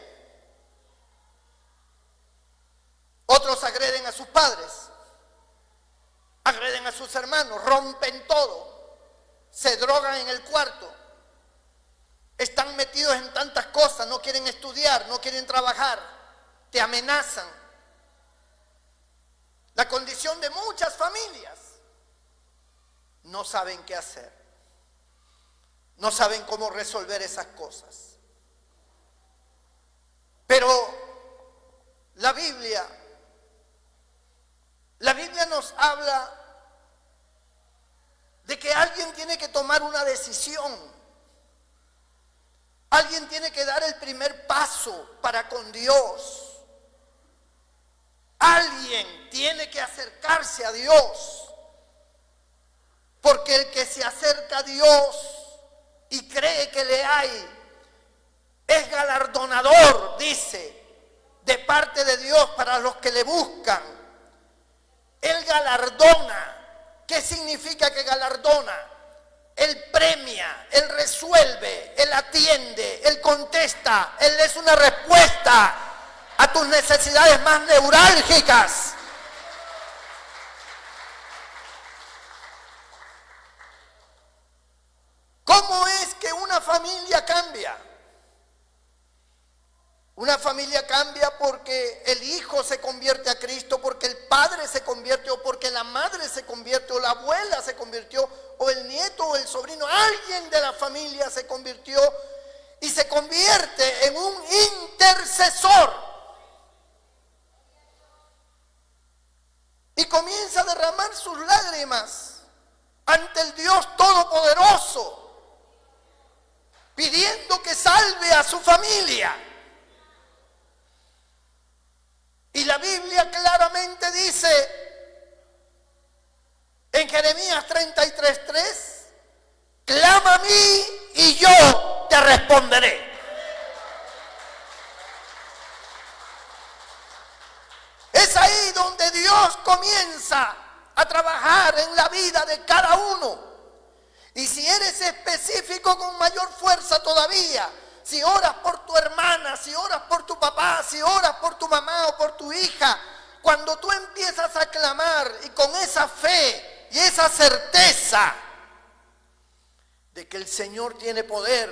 Otros agreden a sus padres, agreden a sus hermanos, rompen todo, se drogan en el cuarto, están metidos en tantas cosas, no quieren estudiar, no quieren trabajar, te amenazan. La condición de muchas familias, no saben qué hacer, no saben cómo resolver esas cosas. Pero la Biblia nos habla de que alguien tiene que tomar una decisión. Alguien tiene que dar el primer paso para con Dios. Alguien tiene que acercarse a Dios. Porque el que se acerca a Dios y cree que le hay, es galardonador, dice, de parte de Dios para los que le buscan. Él galardona. ¿Qué significa que galardona? Él premia, Él resuelve, Él atiende, Él contesta, Él es una respuesta a tus necesidades más neurálgicas. ¿Cómo es que una familia cambia? Una familia cambia porque el hijo se convierte a Cristo, porque el padre se convierte, o porque la madre se convierte, o la abuela se convirtió, o el nieto o el sobrino, alguien de la familia se convirtió y se convierte en un intercesor. Y comienza a derramar sus lágrimas ante el Dios Todopoderoso, pidiendo que salve a su familia. Y la Biblia claramente dice en Jeremías 33:3, clama a mí y yo te responderé. Es ahí donde Dios comienza a trabajar en la vida de cada uno. Y si eres específico, con mayor fuerza todavía. Si oras por tu hermana, si oras por tu papá, si oras por tu mamá o por tu hija, cuando tú empiezas a clamar y con esa fe y esa certeza de que el Señor tiene poder,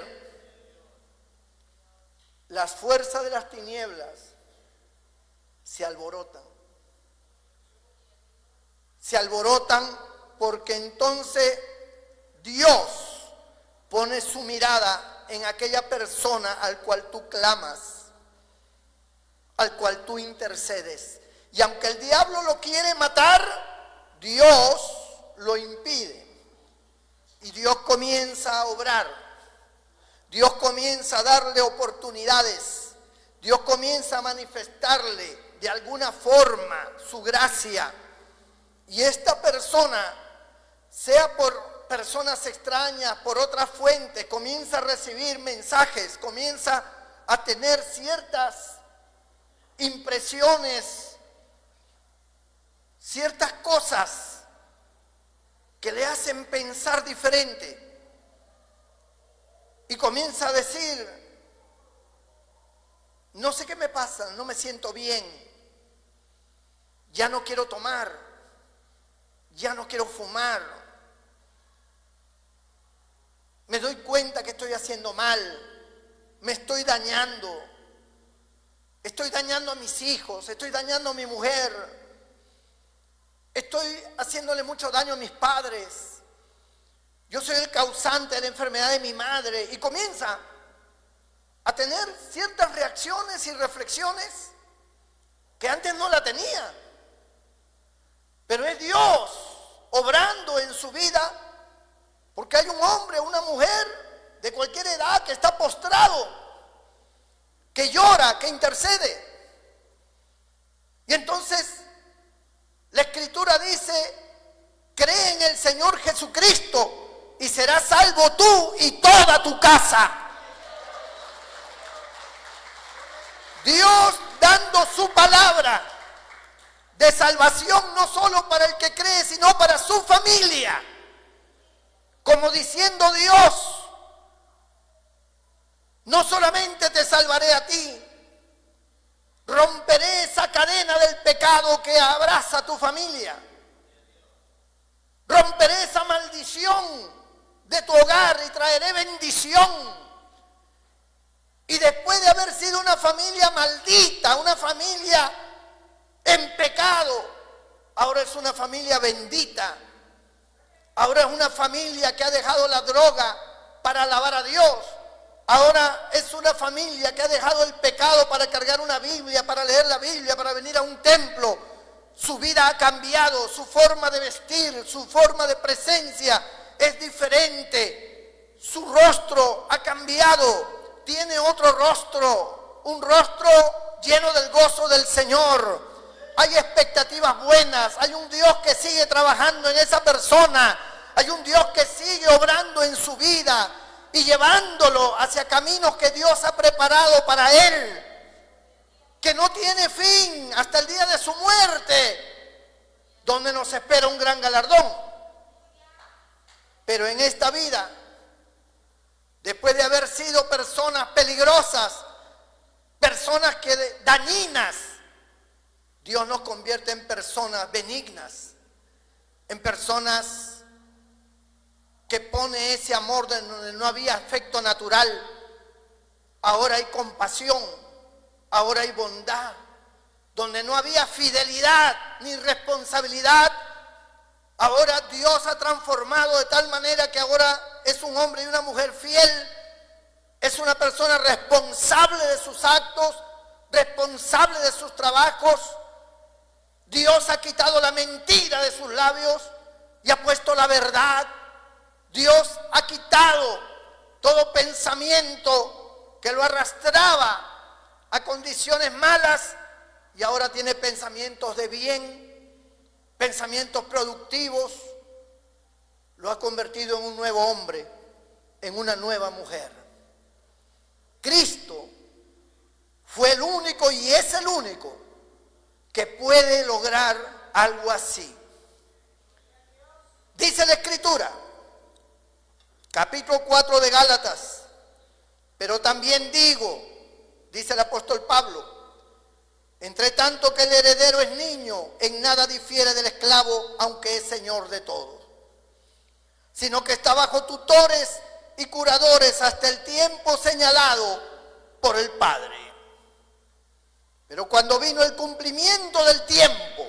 las fuerzas de las tinieblas se alborotan. Se alborotan porque entonces Dios pone su mirada en aquella persona al cual tú clamas, al cual tú intercedes. Y aunque el diablo lo quiere matar, Dios lo impide. Y Dios comienza a obrar. Dios comienza a darle oportunidades. Dios comienza a manifestarle de alguna forma su gracia. Y esta persona, sea por personas extrañas, por otras fuentes, comienza a recibir mensajes, comienza a tener ciertas impresiones, ciertas cosas que le hacen pensar diferente. Y comienza a decir, no sé qué me pasa, no me siento bien, ya no quiero tomar, ya no quiero fumar. Me doy cuenta que estoy haciendo mal. me estoy dañando. Estoy dañando a mis hijos, estoy dañando a mi mujer. Estoy haciéndole mucho daño a mis padres. Yo soy el causante de la enfermedad de mi madre. Y comienza a tener ciertas reacciones y reflexiones que antes no la tenía. Pero es Dios obrando en su vida, porque hay un hombre o una mujer de cualquier edad que está postrado, que llora, que intercede. Y entonces la Escritura dice: cree en el Señor Jesucristo y serás salvo tú y toda tu casa. Dios dando su palabra de salvación no solo para el que cree, sino para su familia. Como diciendo Dios: no solamente te salvaré a ti, romperé esa cadena del pecado que abraza a tu familia. Romperé esa maldición de tu hogar y traeré bendición. Y después de haber sido una familia maldita, una familia en pecado, ahora es una familia bendita. Ahora es una familia que ha dejado la droga para alabar a Dios. Ahora es una familia que ha dejado el pecado para cargar una Biblia, para leer la Biblia, para venir a un templo. Su vida ha cambiado, su forma de vestir, su forma de presencia es diferente. Su rostro ha cambiado, tiene otro rostro, un rostro lleno del gozo del Señor. Hay expectativas buenas, hay un Dios que sigue trabajando en esa persona, hay un Dios que sigue obrando en su vida y llevándolo hacia caminos que Dios ha preparado para él, que no tiene fin hasta el día de su muerte, donde nos espera un gran galardón. Pero en esta vida, después de haber sido personas peligrosas, personas dañinas, Dios nos convierte en personas benignas, en personas que pone ese amor donde no había afecto natural. Ahora hay compasión, ahora hay bondad. Donde no había fidelidad ni responsabilidad, ahora Dios ha transformado de tal manera que ahora es un hombre y una mujer fiel, es una persona responsable de sus actos, responsable de sus trabajos. Dios ha quitado la mentira de sus labios y ha puesto la verdad. Dios ha quitado todo pensamiento que lo arrastraba a condiciones malas y ahora tiene pensamientos de bien, pensamientos productivos. Lo ha convertido en un nuevo hombre, en una nueva mujer. Cristo fue el único y es el único que puede lograr algo así. Dice la Escritura, capítulo 4 de Gálatas: pero también digo, dice el apóstol Pablo, entre tanto que el heredero es niño, en nada difiere del esclavo, aunque es señor de todo, sino que está bajo tutores y curadores hasta el tiempo señalado por el Padre. Pero cuando vino el cumplimiento del tiempo,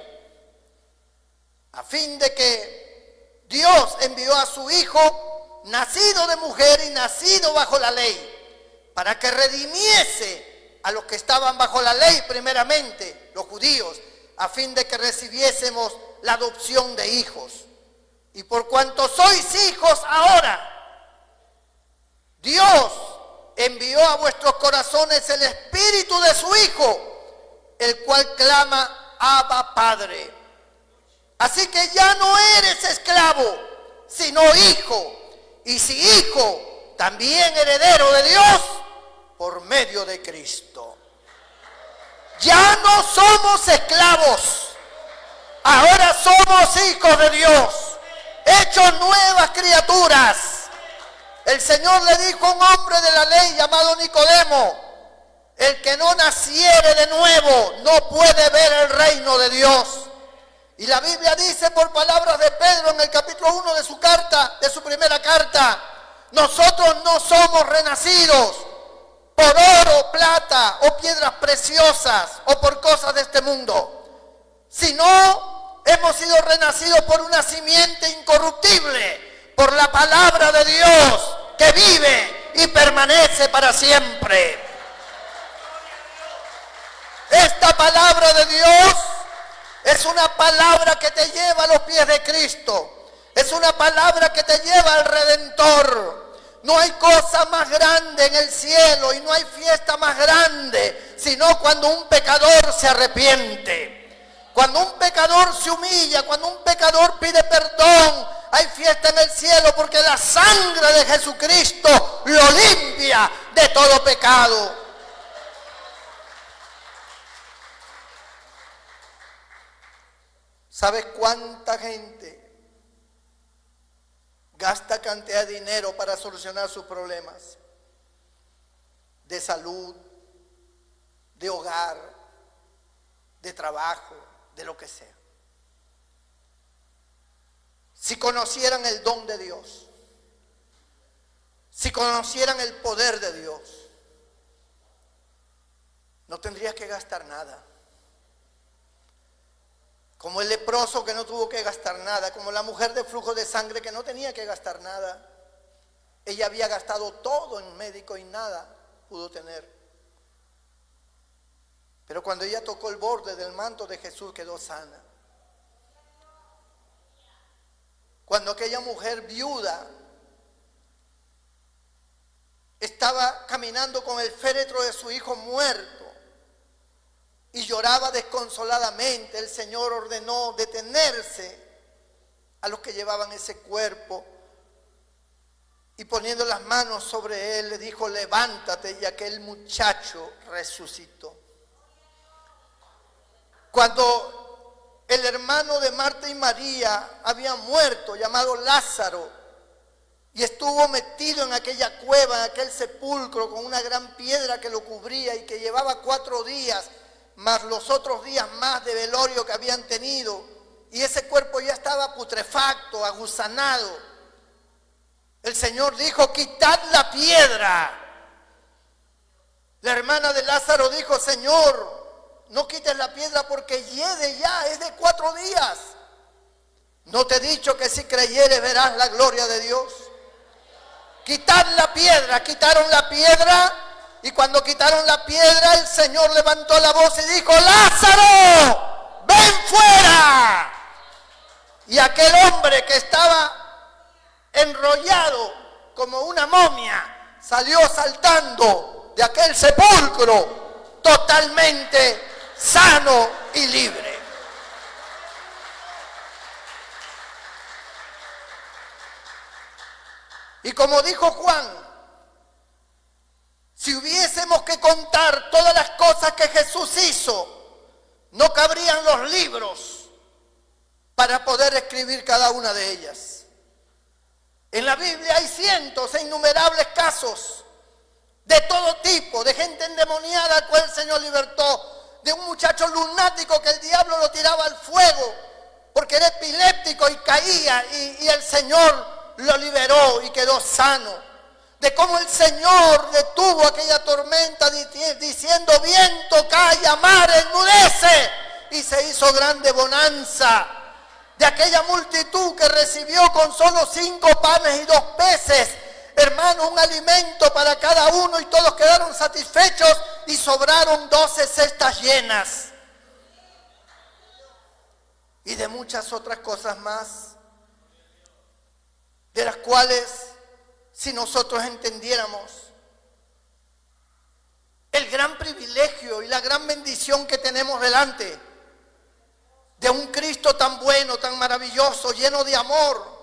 a fin de que Dios envió a su Hijo, nacido de mujer y nacido bajo la ley, para que redimiese a los que estaban bajo la ley, primeramente los judíos, a fin de que recibiésemos la adopción de hijos. Y por cuanto sois hijos ahora, Dios envió a vuestros corazones el Espíritu de su Hijo, el cual clama: Abba, Padre. Así que ya no eres esclavo, sino hijo. Y si hijo, también heredero de Dios por medio de Cristo. Ya no somos esclavos, ahora somos hijos de Dios, hechos nuevas criaturas. El Señor le dijo a un hombre de la ley llamado Nicodemo: el que no naciere de nuevo no puede ver el reino de Dios. Y la Biblia dice por palabras de Pedro en el capítulo 1 de su carta, de su primera carta: nosotros no somos renacidos por oro, plata o piedras preciosas o por cosas de este mundo, sino hemos sido renacidos por una simiente incorruptible, por la palabra de Dios que vive y permanece para siempre. Esta palabra de Dios es una palabra que te lleva a los pies de Cristo. Es una palabra que te lleva al Redentor. No hay cosa más grande en el cielo y no hay fiesta más grande, sino cuando un pecador se arrepiente. Cuando un pecador se humilla, cuando un pecador pide perdón, hay fiesta en el cielo porque la sangre de Jesucristo lo limpia de todo pecado. ¿Sabes cuánta gente gasta cantidad de dinero para solucionar sus problemas? De salud, de hogar, de trabajo, de lo que sea. Si conocieran el don de Dios, si conocieran el poder de Dios, no tendrías que gastar nada. Como el leproso que no tuvo que gastar nada, como la mujer de flujo de sangre que no tenía que gastar nada. Ella había gastado todo en médico y nada pudo tener. Pero cuando ella tocó el borde del manto de Jesús quedó sana. Cuando aquella mujer viuda estaba caminando con el féretro de su hijo muerto y lloraba desconsoladamente, el Señor ordenó detenerse a los que llevaban ese cuerpo y poniendo las manos sobre él le dijo: levántate, y aquel muchacho resucitó. Cuando el hermano de Marta y María había muerto, llamado Lázaro, y estuvo metido en aquella cueva, en aquel sepulcro, con una gran piedra que lo cubría y que llevaba 4 días, más los otros días más de velorio que habían tenido, y ese cuerpo ya estaba putrefacto, agusanado. El Señor dijo: quitad la piedra. La hermana de Lázaro dijo: Señor, no quites la piedra porque hiede ya, es de 4 días. ¿No te he dicho que si creyeres verás la gloria de Dios? Quitad la piedra. Quitaron la piedra. Y cuando quitaron la piedra, el Señor levantó la voz y dijo: Lázaro, ven fuera. Y aquel hombre que estaba enrollado como una momia salió saltando de aquel sepulcro totalmente sano y libre. Y como dijo Juan, si hubiésemos que contar todas las cosas que Jesús hizo, no cabrían los libros para poder escribir cada una de ellas. En la Biblia hay cientos e innumerables casos de todo tipo, de gente endemoniada al cual el Señor libertó, de un muchacho lunático que el diablo lo tiraba al fuego porque era epiléptico y caía y el Señor lo liberó y quedó sano. De cómo el Señor detuvo aquella tormenta diciendo: viento, calla, mar, enmudece, y se hizo grande bonanza. De aquella multitud que recibió con solo 5 panes y 2 peces, hermano, un alimento para cada uno, y todos quedaron satisfechos y sobraron 12 cestas llenas. Y de muchas otras cosas más, de las cuales, si nosotros entendiéramos el gran privilegio y la gran bendición que tenemos delante de un Cristo tan bueno, tan maravilloso, lleno de amor,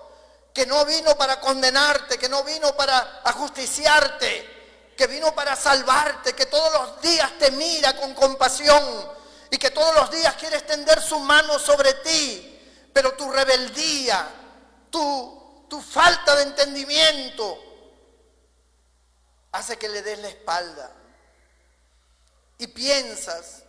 que no vino para condenarte, que no vino para ajusticiarte, que vino para salvarte, que todos los días te mira con compasión y que todos los días quiere extender su mano sobre ti, pero tu rebeldía, tu falta de entendimiento hace que le des la espalda y piensas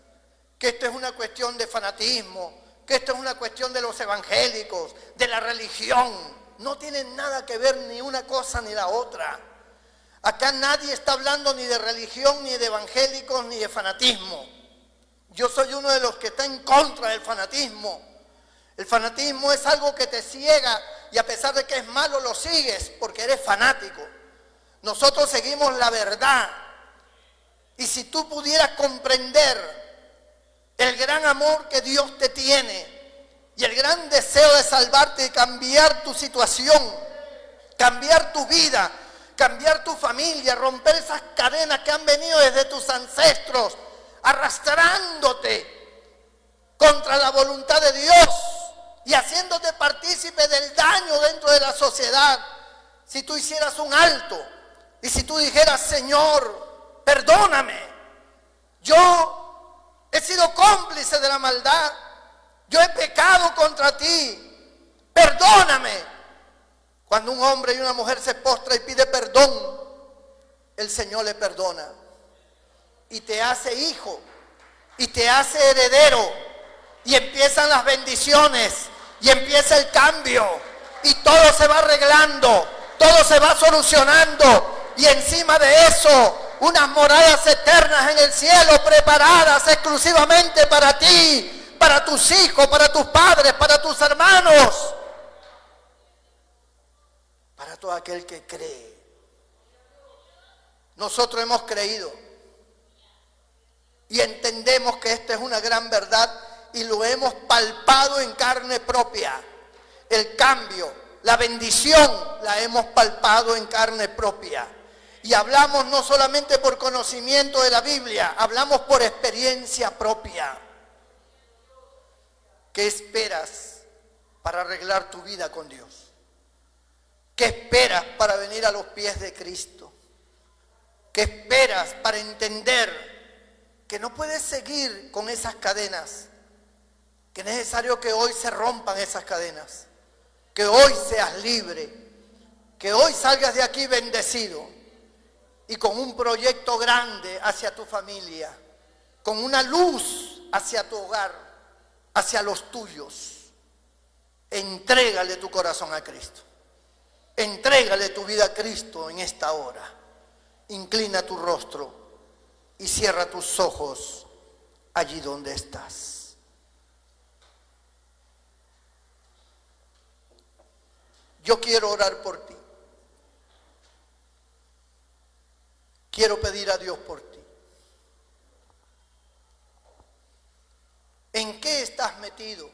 que esto es una cuestión de fanatismo, que esto es una cuestión de los evangélicos, de la religión. No tienen nada que ver ni una cosa ni la otra. Acá nadie está hablando ni de religión, ni de evangélicos, ni de fanatismo. Yo soy uno de los que está en contra del fanatismo. El fanatismo es algo que te ciega y a pesar de que es malo lo sigues porque eres fanático. Nosotros seguimos la verdad. Y si tú pudieras comprender el gran amor que Dios te tiene y el gran deseo de salvarte y cambiar tu situación, cambiar tu vida, cambiar tu familia, romper esas cadenas que han venido desde tus ancestros, arrastrándote contra la voluntad de Dios y haciéndote partícipe del daño dentro de la sociedad. Si tú hicieras un alto y si tú dijeras: Señor, perdóname, yo he sido cómplice de la maldad, yo he pecado contra ti, perdóname. Cuando un hombre y una mujer se postra y pide perdón, el Señor le perdona y te hace hijo y te hace heredero y empiezan las bendiciones y empieza el cambio y todo se va arreglando, todo se va solucionando y encima de eso unas moradas eternas en el cielo preparadas exclusivamente para ti, para tus hijos, para tus padres, para tus hermanos, para todo aquel que cree. Nosotros hemos creído y entendemos que esta es una gran verdad y lo hemos palpado en carne propia. El cambio, la bendición la hemos palpado en carne propia. Y hablamos no solamente por conocimiento de la Biblia, hablamos por experiencia propia. ¿Qué esperas para arreglar tu vida con Dios? ¿Qué esperas para venir a los pies de Cristo? ¿Qué esperas para entender que no puedes seguir con esas cadenas? Que es necesario que hoy se rompan esas cadenas, que hoy seas libre, que hoy salgas de aquí bendecido y con un proyecto grande hacia tu familia, con una luz hacia tu hogar, hacia los tuyos. Entrégale tu corazón a Cristo. Entrégale tu vida a Cristo en esta hora. Inclina tu rostro y cierra tus ojos allí donde estás. Yo quiero orar por ti. Quiero pedir a Dios por ti. ¿En qué estás metido?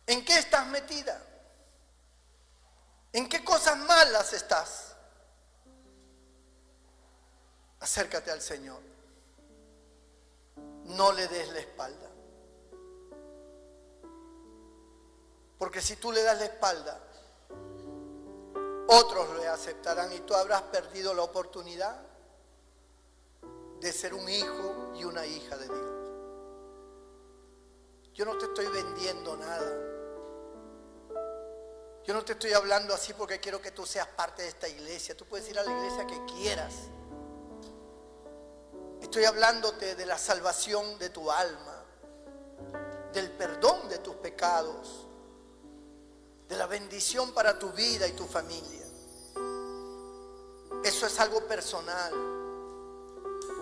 ¿En qué estás metida? ¿En qué cosas malas estás? Acércate al Señor. No le des la espalda. Porque si tú le das la espalda, otros le aceptarán y tú habrás perdido la oportunidad de ser un hijo y una hija de Dios. Yo no te estoy vendiendo nada. Yo no te estoy hablando así porque quiero que tú seas parte de esta iglesia. Tú puedes ir a la iglesia que quieras. Estoy hablándote de la salvación de tu alma, del perdón de tus pecados, de la bendición para tu vida y tu familia. Eso es algo personal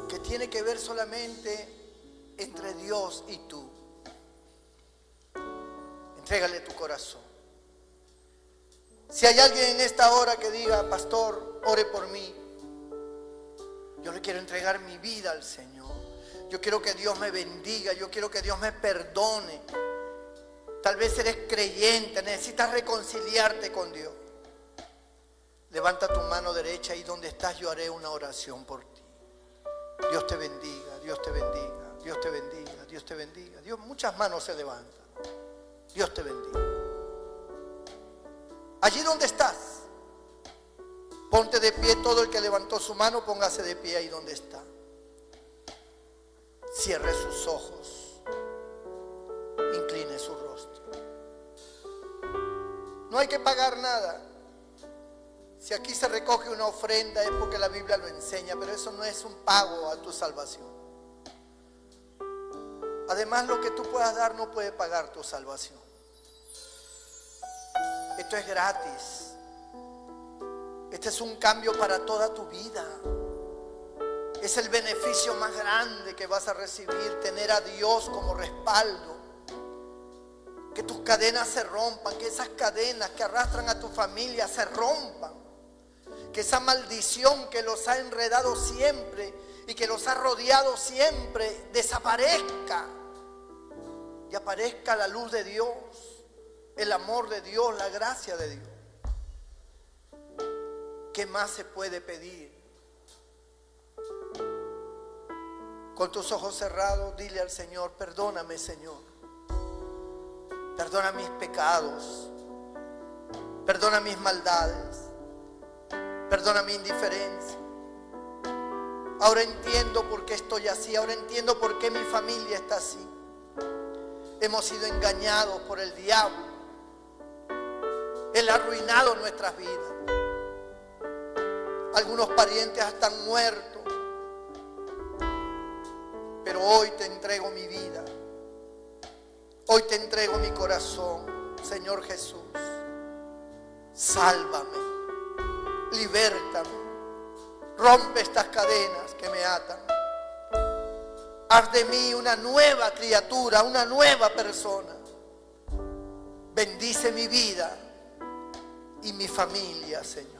que tiene que ver solamente entre Dios y tú. Entrégale tu corazón. Si hay alguien en esta hora que diga: pastor, ore por mí, yo le quiero entregar mi vida al Señor. Yo quiero que Dios me bendiga, yo quiero que Dios me perdone. Tal vez eres creyente, necesitas reconciliarte con Dios. Levanta tu mano derecha y donde estás yo haré una oración por ti. Dios te bendiga, Dios te bendiga, Dios te bendiga, Dios te bendiga. Dios, muchas manos se levantan. Dios te bendiga. Allí donde estás, ponte de pie. Todo el que levantó su mano, póngase de pie ahí donde está. Cierre sus ojos, incline su rostro. No hay que pagar nada. Si aquí se recoge una ofrenda es porque la Biblia lo enseña, pero eso no es un pago a tu salvación. Además, lo que tú puedas dar no puede pagar tu salvación. Esto es gratis. Este es un cambio para toda tu vida. Es el beneficio más grande que vas a recibir, tener a Dios como respaldo. Que tus cadenas se rompan, que esas cadenas que arrastran a tu familia se rompan. Que esa maldición que los ha enredado siempre y que los ha rodeado siempre desaparezca. Y aparezca la luz de Dios, el amor de Dios, la gracia de Dios. ¿Qué más se puede pedir? Con tus ojos cerrados, dile al Señor: perdóname, Señor. Perdona mis pecados. Perdona mis maldades. Perdona mi indiferencia. Ahora entiendo por qué estoy así. Ahora entiendo por qué mi familia está así. Hemos sido engañados por el diablo. Él ha arruinado nuestras vidas. Algunos parientes están muertos. Pero hoy te entrego mi vida. Hoy te entrego mi corazón, Señor Jesús. Sálvame, libértame, rompe estas cadenas que me atan. Haz de mí una nueva criatura, una nueva persona. Bendice mi vida y mi familia, Señor.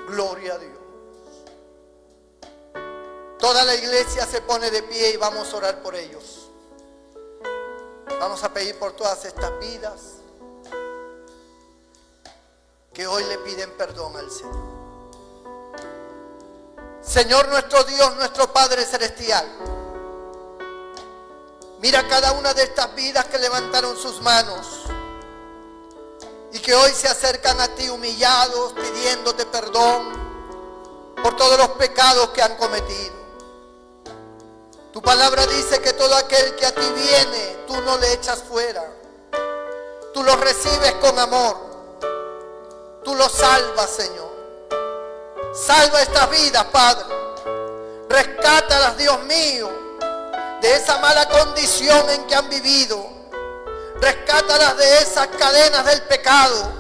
Gloria a Dios. Toda la iglesia se pone de pie y vamos a orar por ellos. Vamos a pedir por todas estas vidas que hoy le piden perdón al Señor. Señor nuestro Dios, nuestro Padre Celestial, mira cada una de estas vidas que levantaron sus manos y que hoy se acercan a ti humillados, pidiéndote perdón por todos los pecados que han cometido. Tu palabra dice que todo aquel que a ti viene, tú no le echas fuera. Tú lo recibes con amor. Tú lo salvas, Señor. Salva estas vidas, Padre. Rescátalas, Dios mío, de esa mala condición en que han vivido. Rescátalas de esas cadenas del pecado.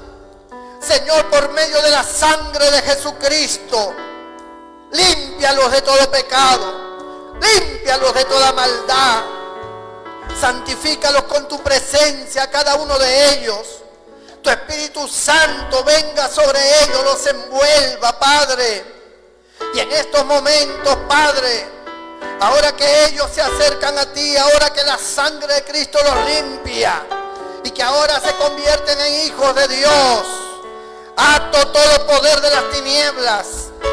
Señor, por medio de la sangre de Jesucristo, límpialos de todo pecado. Límpialos de toda maldad. Santifícalos con tu presencia, cada uno de ellos. Tu Espíritu Santo venga sobre ellos, los envuelva, Padre. Y en estos momentos, Padre, ahora que ellos se acercan a ti, ahora que la sangre de Cristo los limpia y que ahora se convierten en hijos de Dios, ato todo poder de las tinieblas,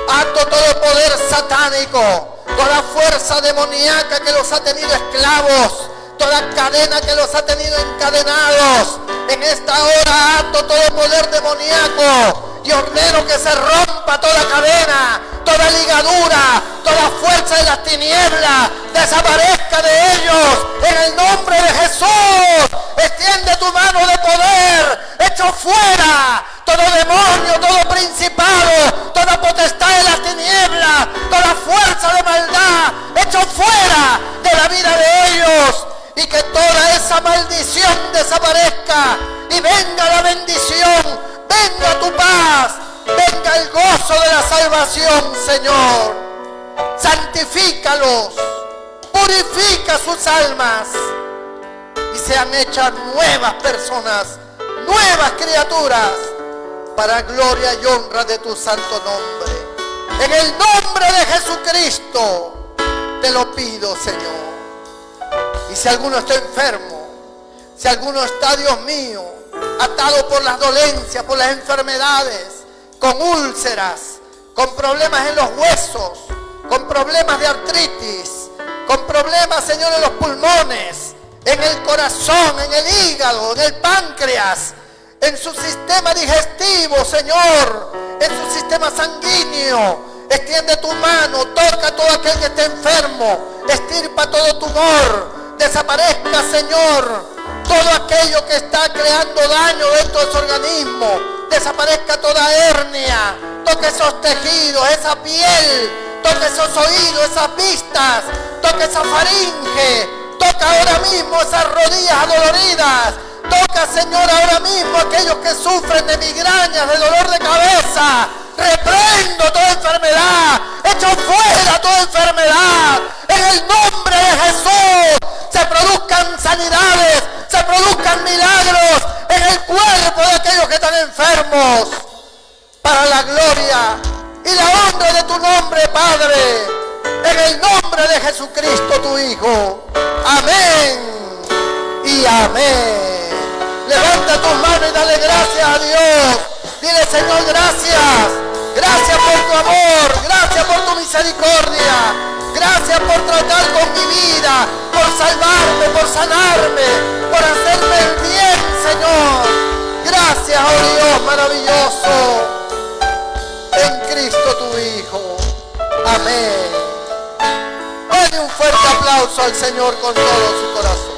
ato todo poder satánico, toda fuerza demoníaca que los ha tenido esclavos, toda cadena que los ha tenido encadenados. En esta hora ato todo poder demoníaco y ordeno que se rompa toda cadena, toda ligadura, toda fuerza de las tinieblas desaparezca de ellos en el nombre de Jesús. Extiende tu mano de poder, echo fuera todo demonio, todo principado, toda potestad de las tinieblas, toda fuerza de maldad, echo fuera de la vida de ellos, y que toda esa maldición desaparezca y venga la bendición, venga tu paz, venga el gozo de la salvación, Señor. Santifícalos, purifica sus almas y sean hechas nuevas personas, nuevas criaturas, para gloria y honra de tu santo nombre. En el nombre de Jesucristo te lo pido, Señor. Y si alguno está enfermo, si alguno está, Dios mío, atado por las dolencias, por las enfermedades, con úlceras, con problemas en los huesos, con problemas de artritis, con problemas, Señor, en los pulmones, en el corazón, en el hígado, en el páncreas, en su sistema digestivo, Señor, en su sistema sanguíneo. Extiende tu mano, toca a todo aquel que esté enfermo, extirpa todo tumor, desaparezca, Señor, todo aquello que está creando daño dentro de su organismo, desaparezca toda hernia, toque esos tejidos, esa piel, toque esos oídos, esas vistas, toque esa faringe, toca ahora mismo esas rodillas adoloridas, Toca, Señor, ahora mismo aquellos que sufren de migrañas, de dolor de cabeza. Reprendo toda enfermedad. Echo fuera toda enfermedad. En el nombre de Jesús se produzcan sanidades, se produzcan milagros en el cuerpo de aquellos que están enfermos. Para la gloria y la honra de tu nombre, Padre. En el nombre de Jesucristo, tu Hijo. Amén y amén. Levanta tus manos y dale gracias a Dios. Dile, Señor, gracias. Gracias por tu amor. Gracias por tu misericordia. Gracias por tratar con mi vida. Por salvarme, por sanarme. Por hacerme el bien, Señor. Gracias, oh Dios maravilloso. En Cristo tu Hijo. Amén. Dale un fuerte aplauso al Señor con todo su corazón.